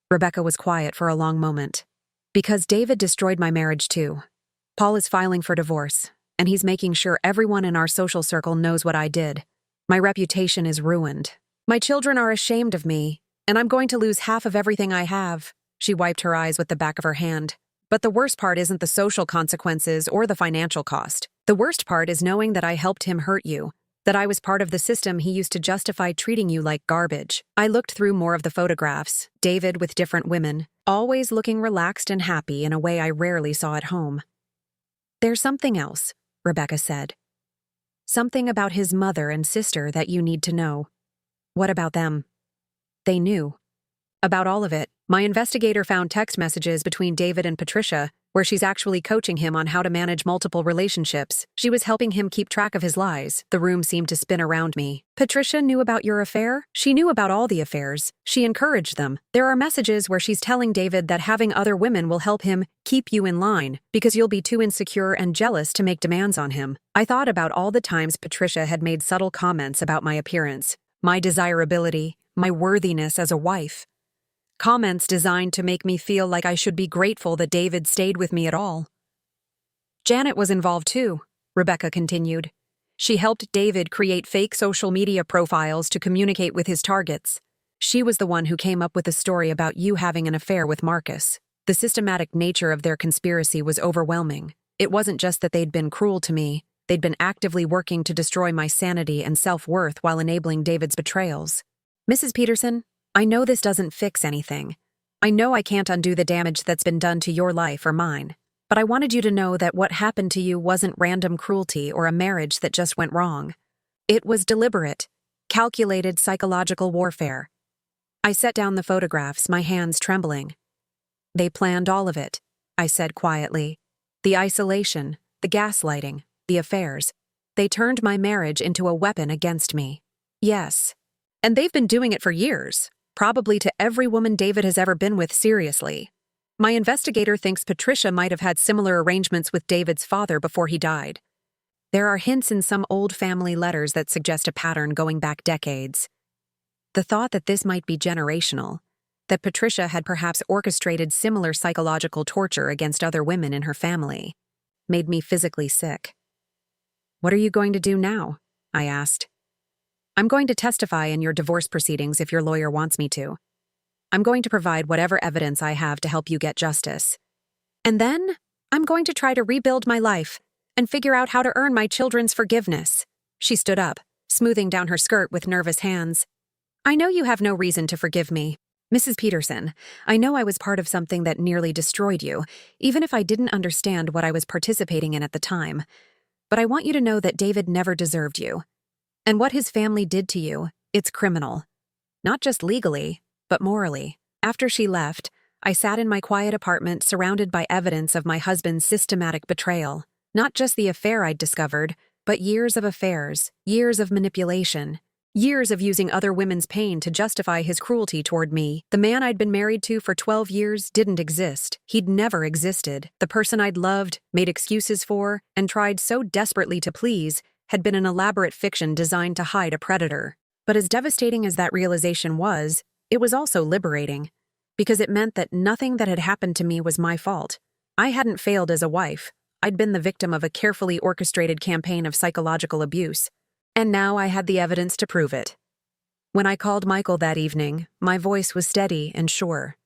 Rebecca was quiet for a long moment. Because David destroyed my marriage too. Paul is filing for divorce, and he's making sure everyone in our social circle knows what I did. My reputation is ruined. My children are ashamed of me, and I'm going to lose half of everything I have. She wiped her eyes with the back of her hand. But the worst part isn't the social consequences or the financial cost. The worst part is knowing that I helped him hurt you, that I was part of the system he used to justify treating you like garbage. I looked through more of the photographs, David with different women, always looking relaxed and happy in a way I rarely saw at home. There's something else, Rebecca said. Something about his mother and sister that you need to know. What about them? They knew. About all of it. My investigator found text messages between David and Patricia, where she's actually coaching him on how to manage multiple relationships. She was helping him keep track of his lies. The room seemed to spin around me. Patricia knew about your affair? She knew about all the affairs. She encouraged them. There are messages where she's telling David that having other women will help him keep you in line, because you'll be too insecure and jealous to make demands on him. I thought about all the times Patricia had made subtle comments about my appearance, my desirability, my worthiness as a wife. Comments designed to make me feel like I should be grateful that David stayed with me at all. Janet was involved too, Rebecca continued. She helped David create fake social media profiles to communicate with his targets. She was the one who came up with the story about you having an affair with Marcus. The systematic nature of their conspiracy was overwhelming. It wasn't just that they'd been cruel to me, they'd been actively working to destroy my sanity and self-worth while enabling David's betrayals. Mrs. Peterson, I know this doesn't fix anything. I know I can't undo the damage that's been done to your life or mine. But I wanted you to know that what happened to you wasn't random cruelty or a marriage that just went wrong. It was deliberate, calculated psychological warfare. I set down the photographs, my hands trembling. They planned all of it, I said quietly. The isolation, the gaslighting, the affairs. They turned my marriage into a weapon against me. Yes. And they've been doing it for years. Probably to every woman David has ever been with seriously. My investigator thinks Patricia might have had similar arrangements with David's father before he died. There are hints in some old family letters that suggest a pattern going back decades. The thought that this might be generational, that Patricia had perhaps orchestrated similar psychological torture against other women in her family, made me physically sick. "What are you going to do now?" I asked. "I'm going to testify in your divorce proceedings if your lawyer wants me to. I'm going to provide whatever evidence I have to help you get justice. And then, I'm going to try to rebuild my life and figure out how to earn my children's forgiveness." She stood up, smoothing down her skirt with nervous hands. "I know you have no reason to forgive me. Mrs. Peterson, I know I was part of something that nearly destroyed you, even if I didn't understand what I was participating in at the time. But I want you to know that David never deserved you. And what his family did to you, it's criminal. Not just legally, but morally." After she left, I sat in my quiet apartment surrounded by evidence of my husband's systematic betrayal. Not just the affair I'd discovered, but years of affairs, years of manipulation, years of using other women's pain to justify his cruelty toward me. The man I'd been married to for 12 years didn't exist. He'd never existed. The person I'd loved, made excuses for, and tried so desperately to please had been an elaborate fiction designed to hide a predator. But as devastating as that realization was, it was also liberating, because it meant that nothing that had happened to me was my fault. I hadn't failed as a wife. I'd been the victim of a carefully orchestrated campaign of psychological abuse. And now I had the evidence to prove it. When I called Michael that evening, my voice was steady and sure.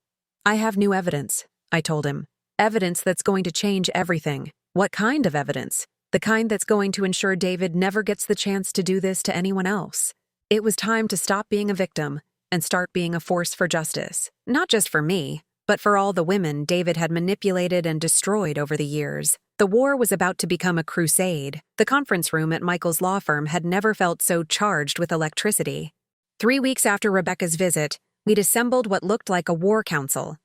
"I have new evidence," I told him. "Evidence that's going to change everything." "What kind of evidence?" "The kind that's going to ensure David never gets the chance to do this to anyone else." It was time to stop being a victim and start being a force for justice. Not just for me, but for all the women David had manipulated and destroyed over the years. The war was about to become a crusade. The conference room at Michael's law firm had never felt so charged with electricity. 3 weeks after Rebecca's visit, we'd assembled what looked like a war council.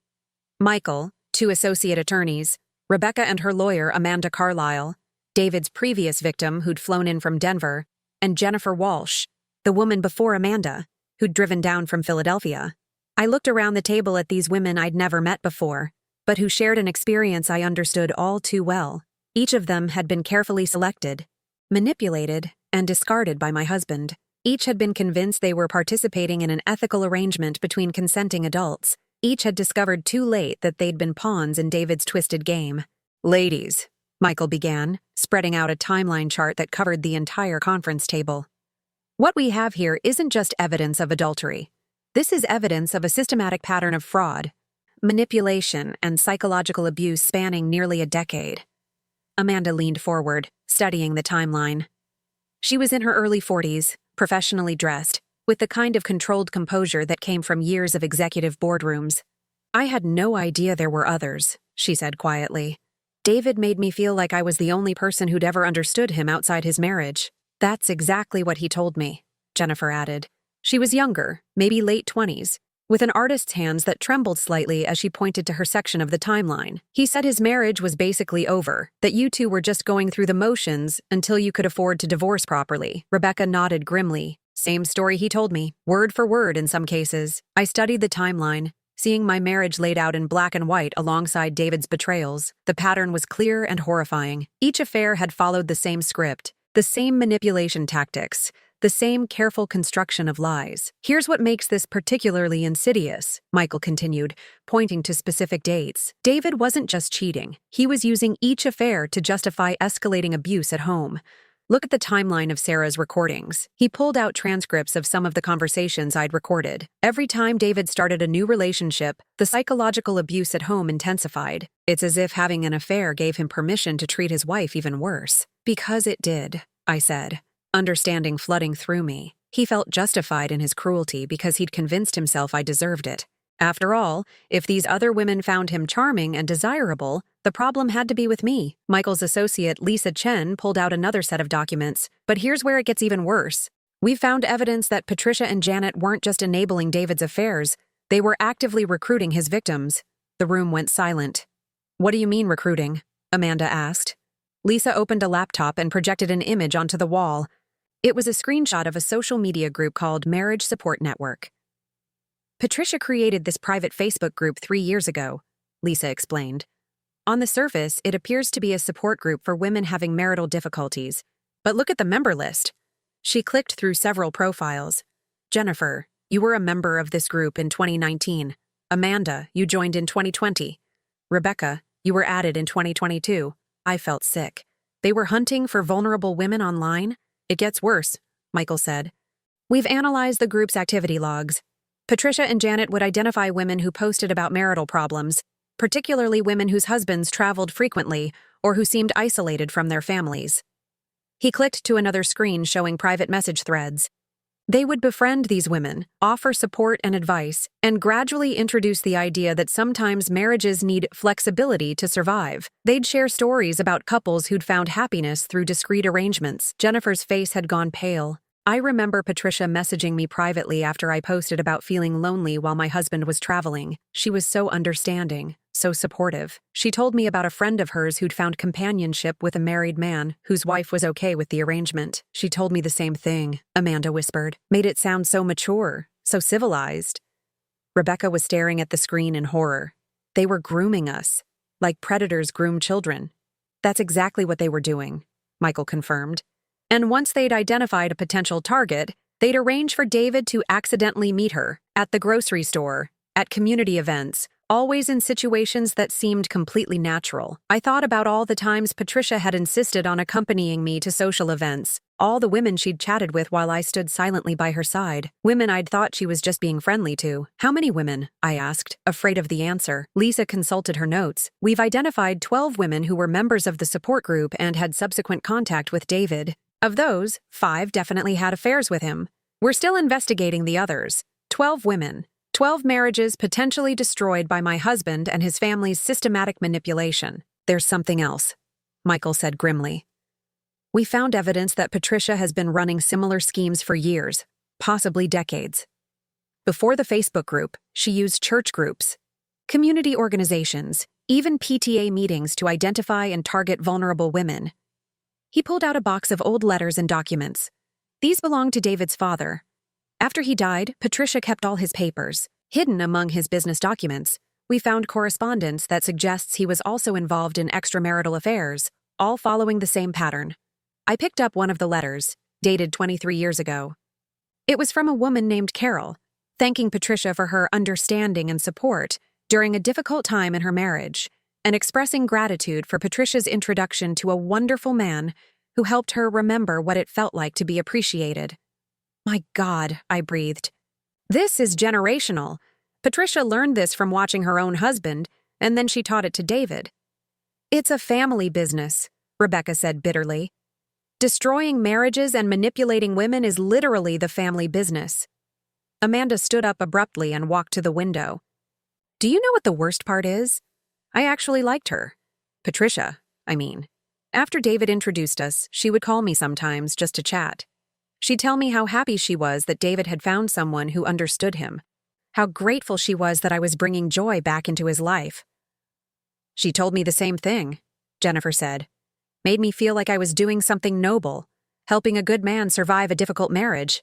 Michael, 2 associate attorneys, Rebecca and her lawyer Amanda Carlisle, David's previous victim who'd flown in from Denver, and Jennifer Walsh, the woman before Amanda, who'd driven down from Philadelphia. I looked around the table at these women I'd never met before, but who shared an experience I understood all too well. Each of them had been carefully selected, manipulated, and discarded by my husband. Each had been convinced they were participating in an ethical arrangement between consenting adults. Each had discovered too late that they'd been pawns in David's twisted game. "Ladies," Michael began, spreading out a timeline chart that covered the entire conference table. "What we have here isn't just evidence of adultery. This is evidence of a systematic pattern of fraud, manipulation, and psychological abuse spanning nearly a decade." Amanda leaned forward, studying the timeline. She was in her early 40s, professionally dressed, with the kind of controlled composure that came from years of executive boardrooms. "I had no idea there were others," she said quietly. "David made me feel like I was the only person who'd ever understood him outside his marriage." "That's exactly what he told me," Jennifer added. She was younger, maybe late 20s, with an artist's hands that trembled slightly as she pointed to her section of the timeline. "He said his marriage was basically over, that you two were just going through the motions until you could afford to divorce properly." Rebecca nodded grimly. "Same story he told me, word for word in some cases." I studied the timeline, seeing my marriage laid out in black and white alongside David's betrayals. The pattern was clear and horrifying. Each affair had followed the same script, the same manipulation tactics, the same careful construction of lies. "Here's what makes this particularly insidious," Michael continued, pointing to specific dates. "David wasn't just cheating. He was using each affair to justify escalating abuse at home. Look at the timeline of Sarah's recordings." He pulled out transcripts of some of the conversations I'd recorded. Every time David started a new relationship, the psychological abuse at home intensified. It's as if having an affair gave him permission to treat his wife even worse. "Because it did," I said, understanding flooding through me. He felt justified in his cruelty because he'd convinced himself I deserved it. After all, if these other women found him charming and desirable, the problem had to be with me. Michael's associate, Lisa Chen, pulled out another set of documents. "But here's where it gets even worse. We've found evidence that Patricia and Janet weren't just enabling David's affairs, they were actively recruiting his victims." The room went silent. "What do you mean recruiting?" Amanda asked. Lisa opened a laptop and projected an image onto the wall. It was a screenshot of a social media group called Marriage Support Network. "Patricia created this private Facebook group 3 years ago," Lisa explained. On the surface, it appears to be a support group for women having marital difficulties. But look at the member list. She clicked through several profiles. Jennifer, you were a member of this group in 2019. Amanda, you joined in 2020. Rebecca, you were added in 2022. I felt sick. They were hunting for vulnerable women online? It gets worse, Michael said. We've analyzed the group's activity logs. Patricia and Janet would identify women who posted about marital problems, particularly women whose husbands traveled frequently or who seemed isolated from their families. He clicked to another screen showing private message threads. They would befriend these women, offer support and advice, and gradually introduce the idea that sometimes marriages need flexibility to survive. They'd share stories about couples who'd found happiness through discreet arrangements. Jennifer's face had gone pale. I remember Patricia messaging me privately after I posted about feeling lonely while my husband was traveling. She was so understanding, so supportive. She told me about a friend of hers who'd found companionship with a married man whose wife was okay with the arrangement. She told me the same thing, Amanda whispered. Made it sound so mature, so civilized. Rebecca was staring at the screen in horror. They were grooming us, like predators groom children. That's exactly what they were doing, Michael confirmed. And once they'd identified a potential target, they'd arrange for David to accidentally meet her at the grocery store, at community events, always in situations that seemed completely natural. I thought about all the times Patricia had insisted on accompanying me to social events, all the women she'd chatted with while I stood silently by her side, women I'd thought she was just being friendly to. How many women? I asked, afraid of the answer. Lisa consulted her notes. We've identified 12 women who were members of the support group and had subsequent contact with David. Of those, 5 definitely had affairs with him. We're still investigating the others. 12 women. 12 marriages potentially destroyed by my husband and his family's systematic manipulation. There's something else, Michael said grimly. We found evidence that Patricia has been running similar schemes for years, possibly decades. Before the Facebook group, she used church groups, community organizations, even PTA meetings to identify and target vulnerable women. He pulled out a box of old letters and documents. These belonged to David's father. After he died, Patricia kept all his papers. Hidden among his business documents, we found correspondence that suggests he was also involved in extramarital affairs, all following the same pattern. I picked up one of the letters, dated 23 years ago. It was from a woman named Carol, thanking Patricia for her understanding and support during a difficult time in her marriage, and expressing gratitude for Patricia's introduction to a wonderful man who helped her remember what it felt like to be appreciated. My God, I breathed. This is generational. Patricia learned this from watching her own husband, and then she taught it to David. It's a family business, Rebecca said bitterly. Destroying marriages and manipulating women is literally the family business. Amanda stood up abruptly and walked to the window. Do you know what the worst part is? I actually liked her. Patricia, I mean. After David introduced us, she would call me sometimes just to chat. She'd tell me how happy she was that David had found someone who understood him, how grateful she was that I was bringing joy back into his life. She told me the same thing, Jennifer said. Made me feel like I was doing something noble, helping a good man survive a difficult marriage.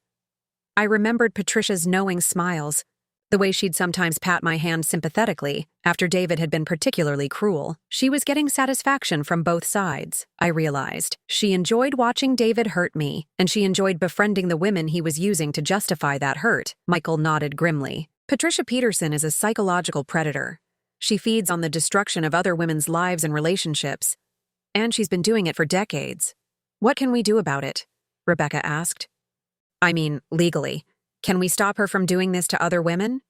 I remembered Patricia's knowing smiles, the way she'd sometimes pat my hand sympathetically after David had been particularly cruel. She was getting satisfaction from both sides, I realized. She enjoyed watching David hurt me, and she enjoyed befriending the women he was using to justify that hurt. Michael nodded grimly. Patricia Peterson is a psychological predator. She feeds on the destruction of other women's lives and relationships, and she's been doing it for decades. What can we do about it? Rebecca asked. I mean, legally. Can we stop her from doing this to other women?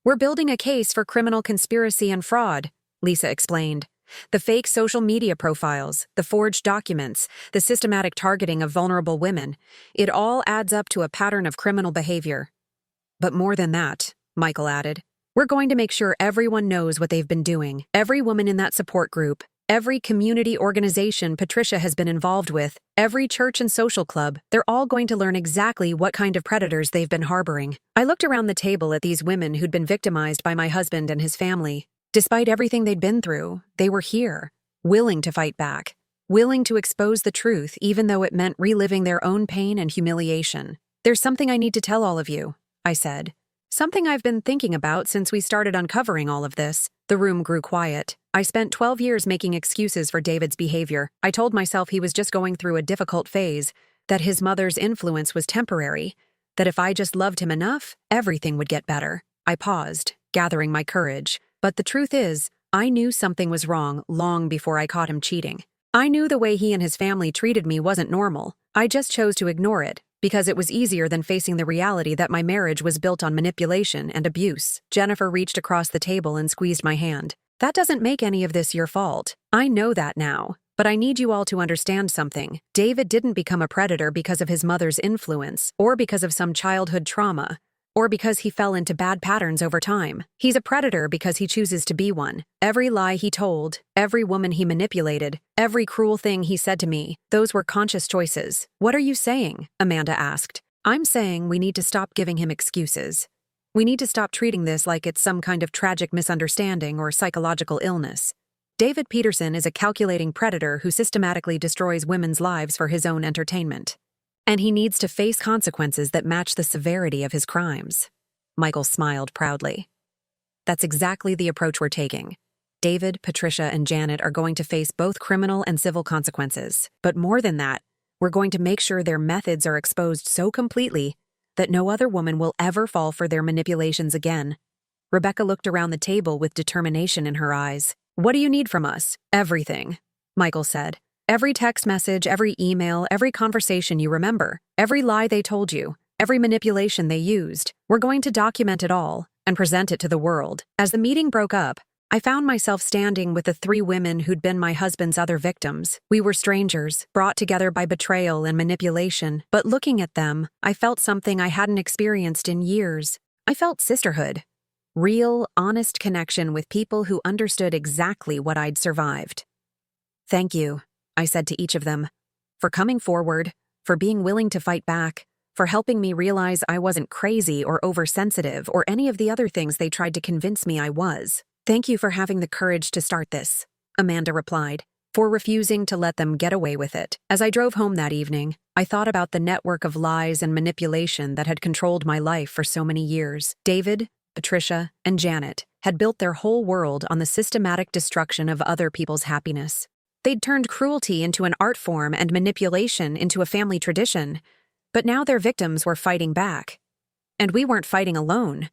We're building a case for criminal conspiracy and fraud, Lisa explained. The fake social media profiles, the forged documents, the systematic targeting of vulnerable women, it all adds up to a pattern of criminal behavior. But more than that, Michael added, we're going to make sure everyone knows what they've been doing. Every woman in that support group, every community organization Patricia has been involved with, every church and social club, they're all going to learn exactly what kind of predators they've been harboring. I looked around the table at these women who'd been victimized by my husband and his family. Despite everything they'd been through, they were here, willing to fight back, willing to expose the truth even though it meant reliving their own pain and humiliation. There's something I need to tell all of you, I said, Something I've been thinking about since we started uncovering all of this. The room grew quiet. I spent 12 years making excuses for David's behavior. I told myself he was just going through a difficult phase, that his mother's influence was temporary, that if I just loved him enough, everything would get better. I paused, gathering my courage. But the truth is, I knew something was wrong long before I caught him cheating. I knew the way he and his family treated me wasn't normal. I just chose to ignore it, because it was easier than facing the reality that my marriage was built on manipulation and abuse. Jennifer reached across the table and squeezed my hand. That doesn't make any of this your fault. I know that now. But I need you all to understand something. David didn't become a predator because of his mother's influence, or because of some childhood trauma, or because he fell into bad patterns over time. He's a predator because he chooses to be one. Every lie he told, every woman he manipulated, every cruel thing he said to me, those were conscious choices. What are you saying? Amanda asked. I'm saying we need to stop giving him excuses. We need to stop treating this like it's some kind of tragic misunderstanding or psychological illness. David Peterson is a calculating predator who systematically destroys women's lives for his own entertainment. And he needs to face consequences that match the severity of his crimes. Michael smiled proudly. That's exactly the approach we're taking. David, Patricia, and Janet are going to face both criminal and civil consequences. But more than that, we're going to make sure their methods are exposed so completely that no other woman will ever fall for their manipulations again. Rebecca looked around the table with determination in her eyes. What do you need from us? Everything, Michael said. Every text message, every email, every conversation you remember, every lie they told you, every manipulation they used. We're going to document it all and present it to the world. As the meeting broke up, I found myself standing with the 3 women who'd been my husband's other victims. We were strangers, brought together by betrayal and manipulation, but looking at them, I felt something I hadn't experienced in years. I felt sisterhood. Real, honest connection with people who understood exactly what I'd survived. Thank you, I said to each of them, for coming forward, for being willing to fight back, for helping me realize I wasn't crazy or oversensitive or any of the other things they tried to convince me I was. Thank you for having the courage to start this, Amanda replied, for refusing to let them get away with it. As I drove home that evening, I thought about the network of lies and manipulation that had controlled my life for so many years. David, Patricia, and Janet had built their whole world on the systematic destruction of other people's happiness. They'd turned cruelty into an art form and manipulation into a family tradition, but now their victims were fighting back. And we weren't fighting alone.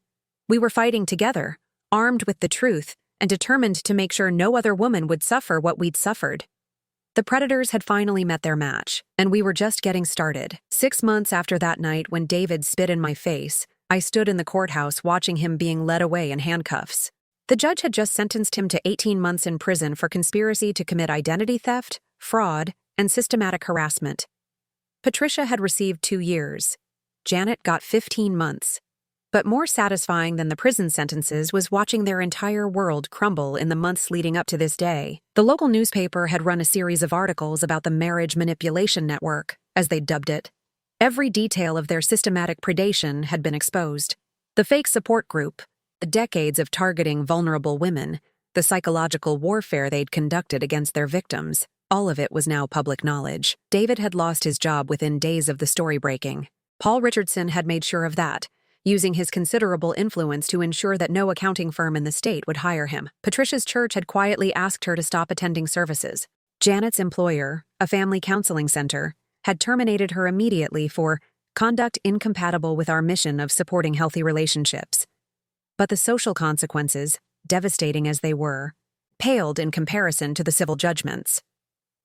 We were fighting together, armed with the truth and determined to make sure no other woman would suffer what we'd suffered. The predators had finally met their match, and we were just getting started. 6 months after that night when David spit in my face, I stood in the courthouse watching him being led away in handcuffs. The judge had just sentenced him to 18 months in prison for conspiracy to commit identity theft, fraud, and systematic harassment. Patricia had received 2 years. Janet got 15 months. But more satisfying than the prison sentences was watching their entire world crumble in the months leading up to this day. The local newspaper had run a series of articles about the marriage manipulation network, as they dubbed it. Every detail of their systematic predation had been exposed. The fake support group, the decades of targeting vulnerable women, the psychological warfare they'd conducted against their victims, all of it was now public knowledge. David had lost his job within days of the story breaking. Paul Richardson had made sure of that, using his considerable influence to ensure that no accounting firm in the state would hire him. Patricia's church had quietly asked her to stop attending services. Janet's employer, a family counseling center, had terminated her immediately for conduct incompatible with our mission of supporting healthy relationships. But the social consequences, devastating as they were, paled in comparison to the civil judgments.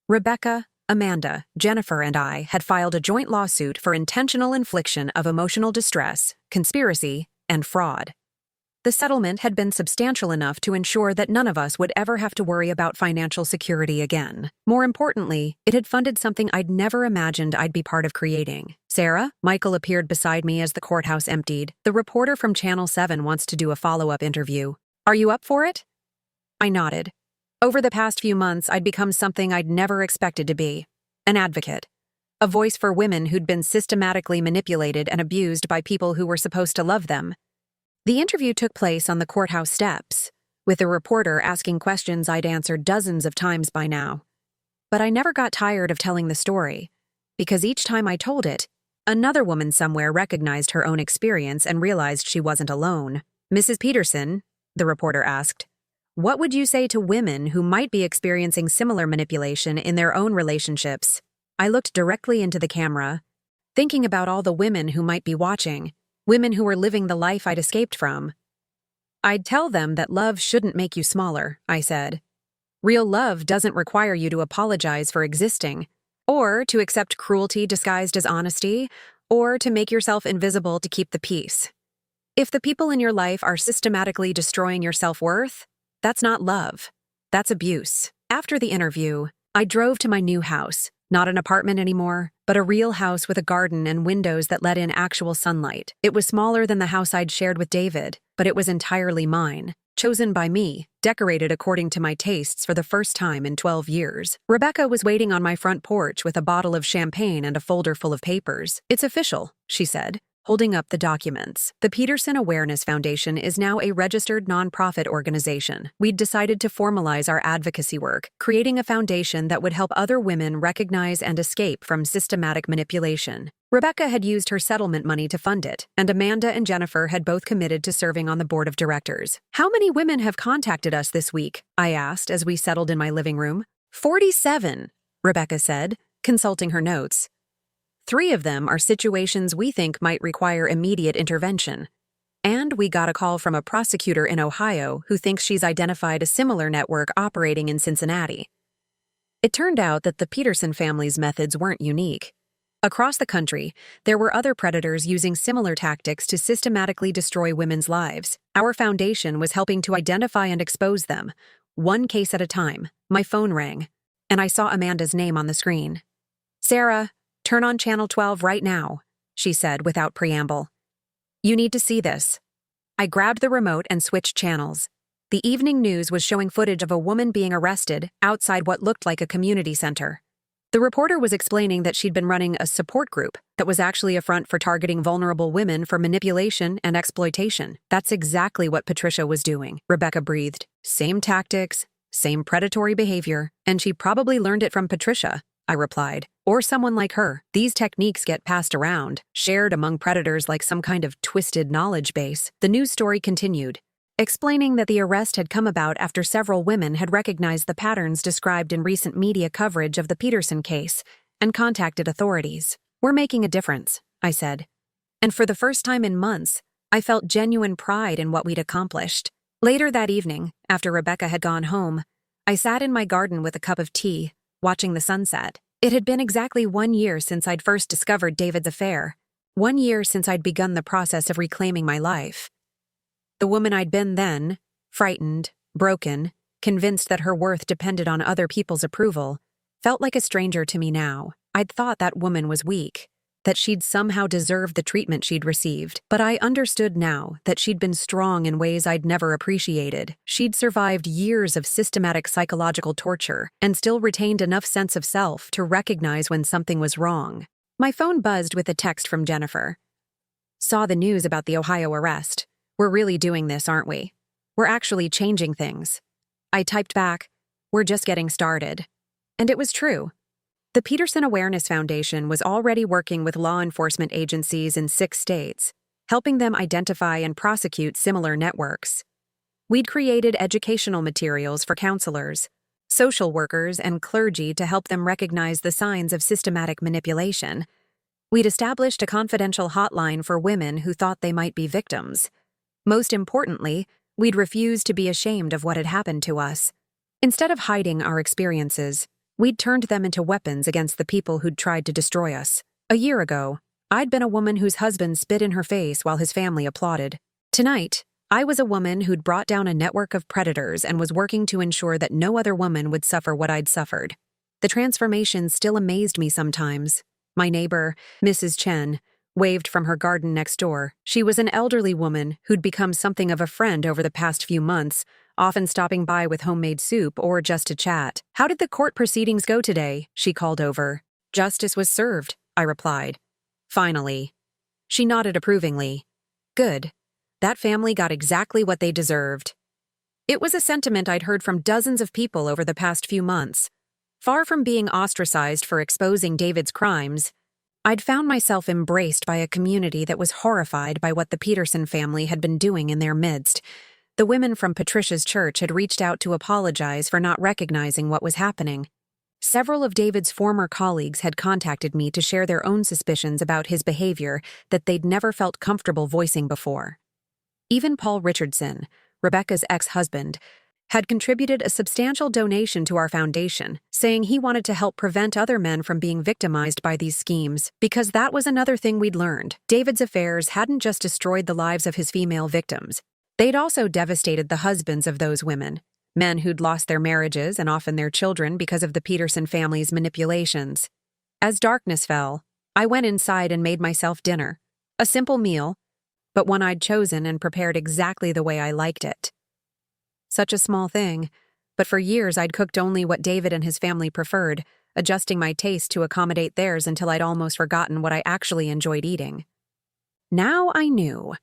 Rebecca, Amanda, Jennifer, and I had filed a joint lawsuit for intentional infliction of emotional distress, conspiracy, and fraud. The settlement had been substantial enough to ensure that none of us would ever have to worry about financial security again. More importantly, it had funded something I'd never imagined I'd be part of creating. Sarah, Michael appeared beside me as the courthouse emptied. The reporter from Channel 7 wants to do a follow-up interview. Are you up for it? I nodded. Over the past few months, I'd become something I'd never expected to be. An advocate. A voice for women who'd been systematically manipulated and abused by people who were supposed to love them. The interview took place on the courthouse steps, with the reporter asking questions I'd answered dozens of times by now. But I never got tired of telling the story, because each time I told it, Another woman somewhere recognized her own experience and realized she wasn't alone. "Mrs. Peterson," the reporter asked, "what would you say to women who might be experiencing similar manipulation in their own relationships?" I looked directly into the camera, thinking about all the women who might be watching, women who were living the life I'd escaped from. "I'd tell them that love shouldn't make you smaller," I said. "Real love doesn't require you to apologize for existing, or to accept cruelty disguised as honesty, or to make yourself invisible to keep the peace. If the people in your life are systematically destroying your self-worth, that's not love. That's abuse." After the interview, I drove to my new house, not an apartment anymore, but a real house with a garden and windows that let in actual sunlight. It was smaller than the house I'd shared with David, but it was entirely mine, chosen by me, decorated according to my tastes for the first time in 12 years. Rebecca was waiting on my front porch with a bottle of champagne and a folder full of papers. "It's official," she said, holding up the documents. "The Peterson Awareness Foundation is now a registered nonprofit organization. We'd decided to formalize our advocacy work, creating a foundation that would help other women recognize and escape from systematic manipulation." Rebecca had used her settlement money to fund it, and Amanda and Jennifer had both committed to serving on the board of directors. "How many women have contacted us this week?" I asked as we settled in my living room. 47, Rebecca said, consulting her notes. 3 of them are situations we think might require immediate intervention. And we got a call from a prosecutor in Ohio who thinks she's identified a similar network operating in Cincinnati. It turned out that the Peterson family's methods weren't unique. Across the country, there were other predators using similar tactics to systematically destroy women's lives. Our foundation was helping to identify and expose them, one case at a time. My phone rang, and I saw Amanda's name on the screen. "Sarah, turn on Channel 12 right now," she said without preamble. "You need to see this." I grabbed the remote and switched channels. The evening news was showing footage of a woman being arrested outside what looked like a community center. The reporter was explaining that she'd been running a support group that was actually a front for targeting vulnerable women for manipulation and exploitation. "That's exactly what Patricia was doing," Rebecca breathed. "Same tactics, same predatory behavior, and she probably learned it from Patricia," I replied. "Or someone like her. These techniques get passed around, shared among predators like some kind of twisted knowledge base." The news story continued, explaining that the arrest had come about after several women had recognized the patterns described in recent media coverage of the Peterson case and contacted authorities. "We're making a difference," I said. And for the first time in months, I felt genuine pride in what we'd accomplished. Later that evening, after Rebecca had gone home, I sat in my garden with a cup of tea, watching the sunset. It had been exactly 1 year since I'd first discovered David's affair, 1 year since I'd begun the process of reclaiming my life. The woman I'd been then, frightened, broken, convinced that her worth depended on other people's approval, felt like a stranger to me now. I'd thought that woman was weak, that she'd somehow deserved the treatment she'd received, but I understood now that she'd been strong in ways I'd never appreciated. She'd survived years of systematic psychological torture and still retained enough sense of self to recognize when something was wrong. My phone buzzed with a text from Jennifer. "Saw the news about the Ohio arrest. We're really doing this, aren't we? We're actually changing things." I typed back, "We're just getting started." And it was true. The Peterson Awareness Foundation was already working with law enforcement agencies in 6 states, helping them identify and prosecute similar networks. We'd created educational materials for counselors, social workers, and clergy to help them recognize the signs of systematic manipulation. We'd established a confidential hotline for women who thought they might be victims. Most importantly, we'd refused to be ashamed of what had happened to us. Instead of hiding our experiences, we'd turned them into weapons against the people who'd tried to destroy us. A year ago, I'd been a woman whose husband spit in her face while his family applauded. Tonight, I was a woman who'd brought down a network of predators and was working to ensure that no other woman would suffer what I'd suffered. The transformation still amazed me sometimes. My neighbor, Mrs. Chen, waved from her garden next door. She was an elderly woman who'd become something of a friend over the past few months, often stopping by with homemade soup or just to chat. "How did the court proceedings go today?" she called over. "Justice was served," I replied. "Finally." She nodded approvingly. "Good. That family got exactly what they deserved." It was a sentiment I'd heard from dozens of people over the past few months. Far from being ostracized for exposing David's crimes, I'd found myself embraced by a community that was horrified by what the Peterson family had been doing in their midst. The women from Patricia's church had reached out to apologize for not recognizing what was happening. Several of David's former colleagues had contacted me to share their own suspicions about his behavior that they'd never felt comfortable voicing before. Even Paul Richardson, Rebecca's ex-husband, had contributed a substantial donation to our foundation, saying he wanted to help prevent other men from being victimized by these schemes, because that was another thing we'd learned. David's affairs hadn't just destroyed the lives of his female victims. They'd also devastated the husbands of those women, men who'd lost their marriages and often their children because of the Peterson family's manipulations. As darkness fell, I went inside and made myself dinner. A simple meal, but one I'd chosen and prepared exactly the way I liked it. Such a small thing, but for years I'd cooked only what David and his family preferred, adjusting my taste to accommodate theirs until I'd almost forgotten what I actually enjoyed eating. Now I knew.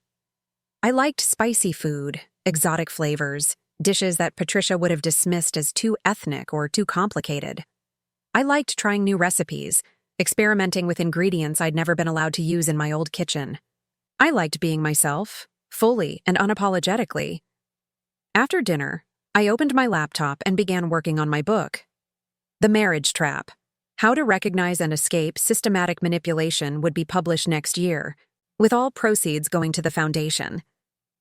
I liked spicy food, exotic flavors, dishes that Patricia would have dismissed as too ethnic or too complicated. I liked trying new recipes, experimenting with ingredients I'd never been allowed to use in my old kitchen. I liked being myself, fully and unapologetically. After dinner, I opened my laptop and began working on my book. The Marriage Trap: How to Recognize and Escape Systematic Manipulation would be published next year, with all proceeds going to the foundation.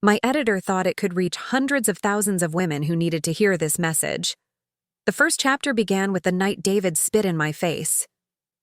My editor thought it could reach hundreds of thousands of women who needed to hear this message. The first chapter began with the night David spit in my face.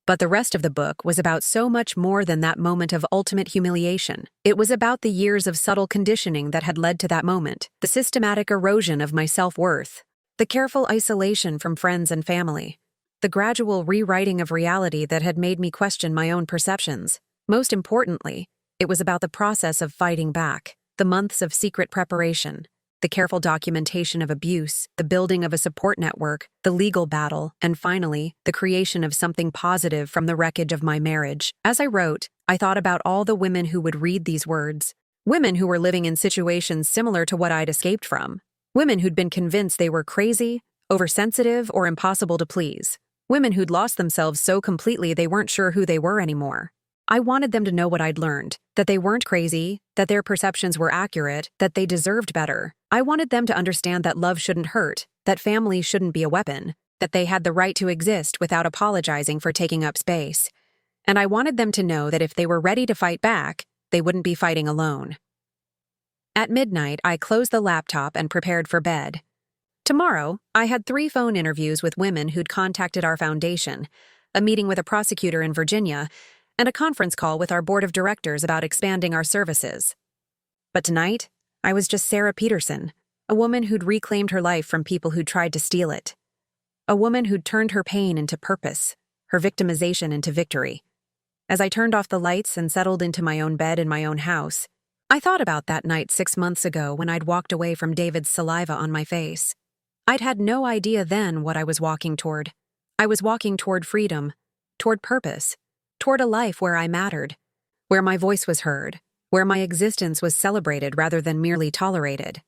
But the rest of the book was about so much more than that moment of ultimate humiliation. It was about the years of subtle conditioning that had led to that moment, the systematic erosion of my self-worth, the careful isolation from friends and family, the gradual rewriting of reality that had made me question my own perceptions. Most importantly, it was about the process of fighting back, the months of secret preparation, the careful documentation of abuse, the building of a support network, the legal battle, and finally, the creation of something positive from the wreckage of my marriage. As I wrote, I thought about all the women who would read these words. Women who were living in situations similar to what I'd escaped from. Women who'd been convinced they were crazy, oversensitive, or impossible to please. Women who'd lost themselves so completely they weren't sure who they were anymore. I wanted them to know what I'd learned, that they weren't crazy, that their perceptions were accurate, that they deserved better. I wanted them to understand that love shouldn't hurt, that family shouldn't be a weapon, that they had the right to exist without apologizing for taking up space. And I wanted them to know that if they were ready to fight back, they wouldn't be fighting alone. At midnight, I closed the laptop and prepared for bed. Tomorrow, I had 3 phone interviews with women who'd contacted our foundation, a meeting with a prosecutor in Virginia, and a conference call with our board of directors about expanding our services. But tonight, I was just Sarah Peterson, a woman who'd reclaimed her life from people who'd tried to steal it. A woman who'd turned her pain into purpose, her victimization into victory. As I turned off the lights and settled into my own bed in my own house, I thought about that night 6 months ago when I'd walked away from David's saliva on my face. I'd had no idea then what I was walking toward. I was walking toward freedom, toward purpose, toward a life where I mattered, where my voice was heard, where my existence was celebrated rather than merely tolerated.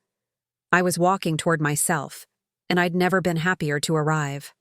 I was walking toward myself, and I'd never been happier to arrive.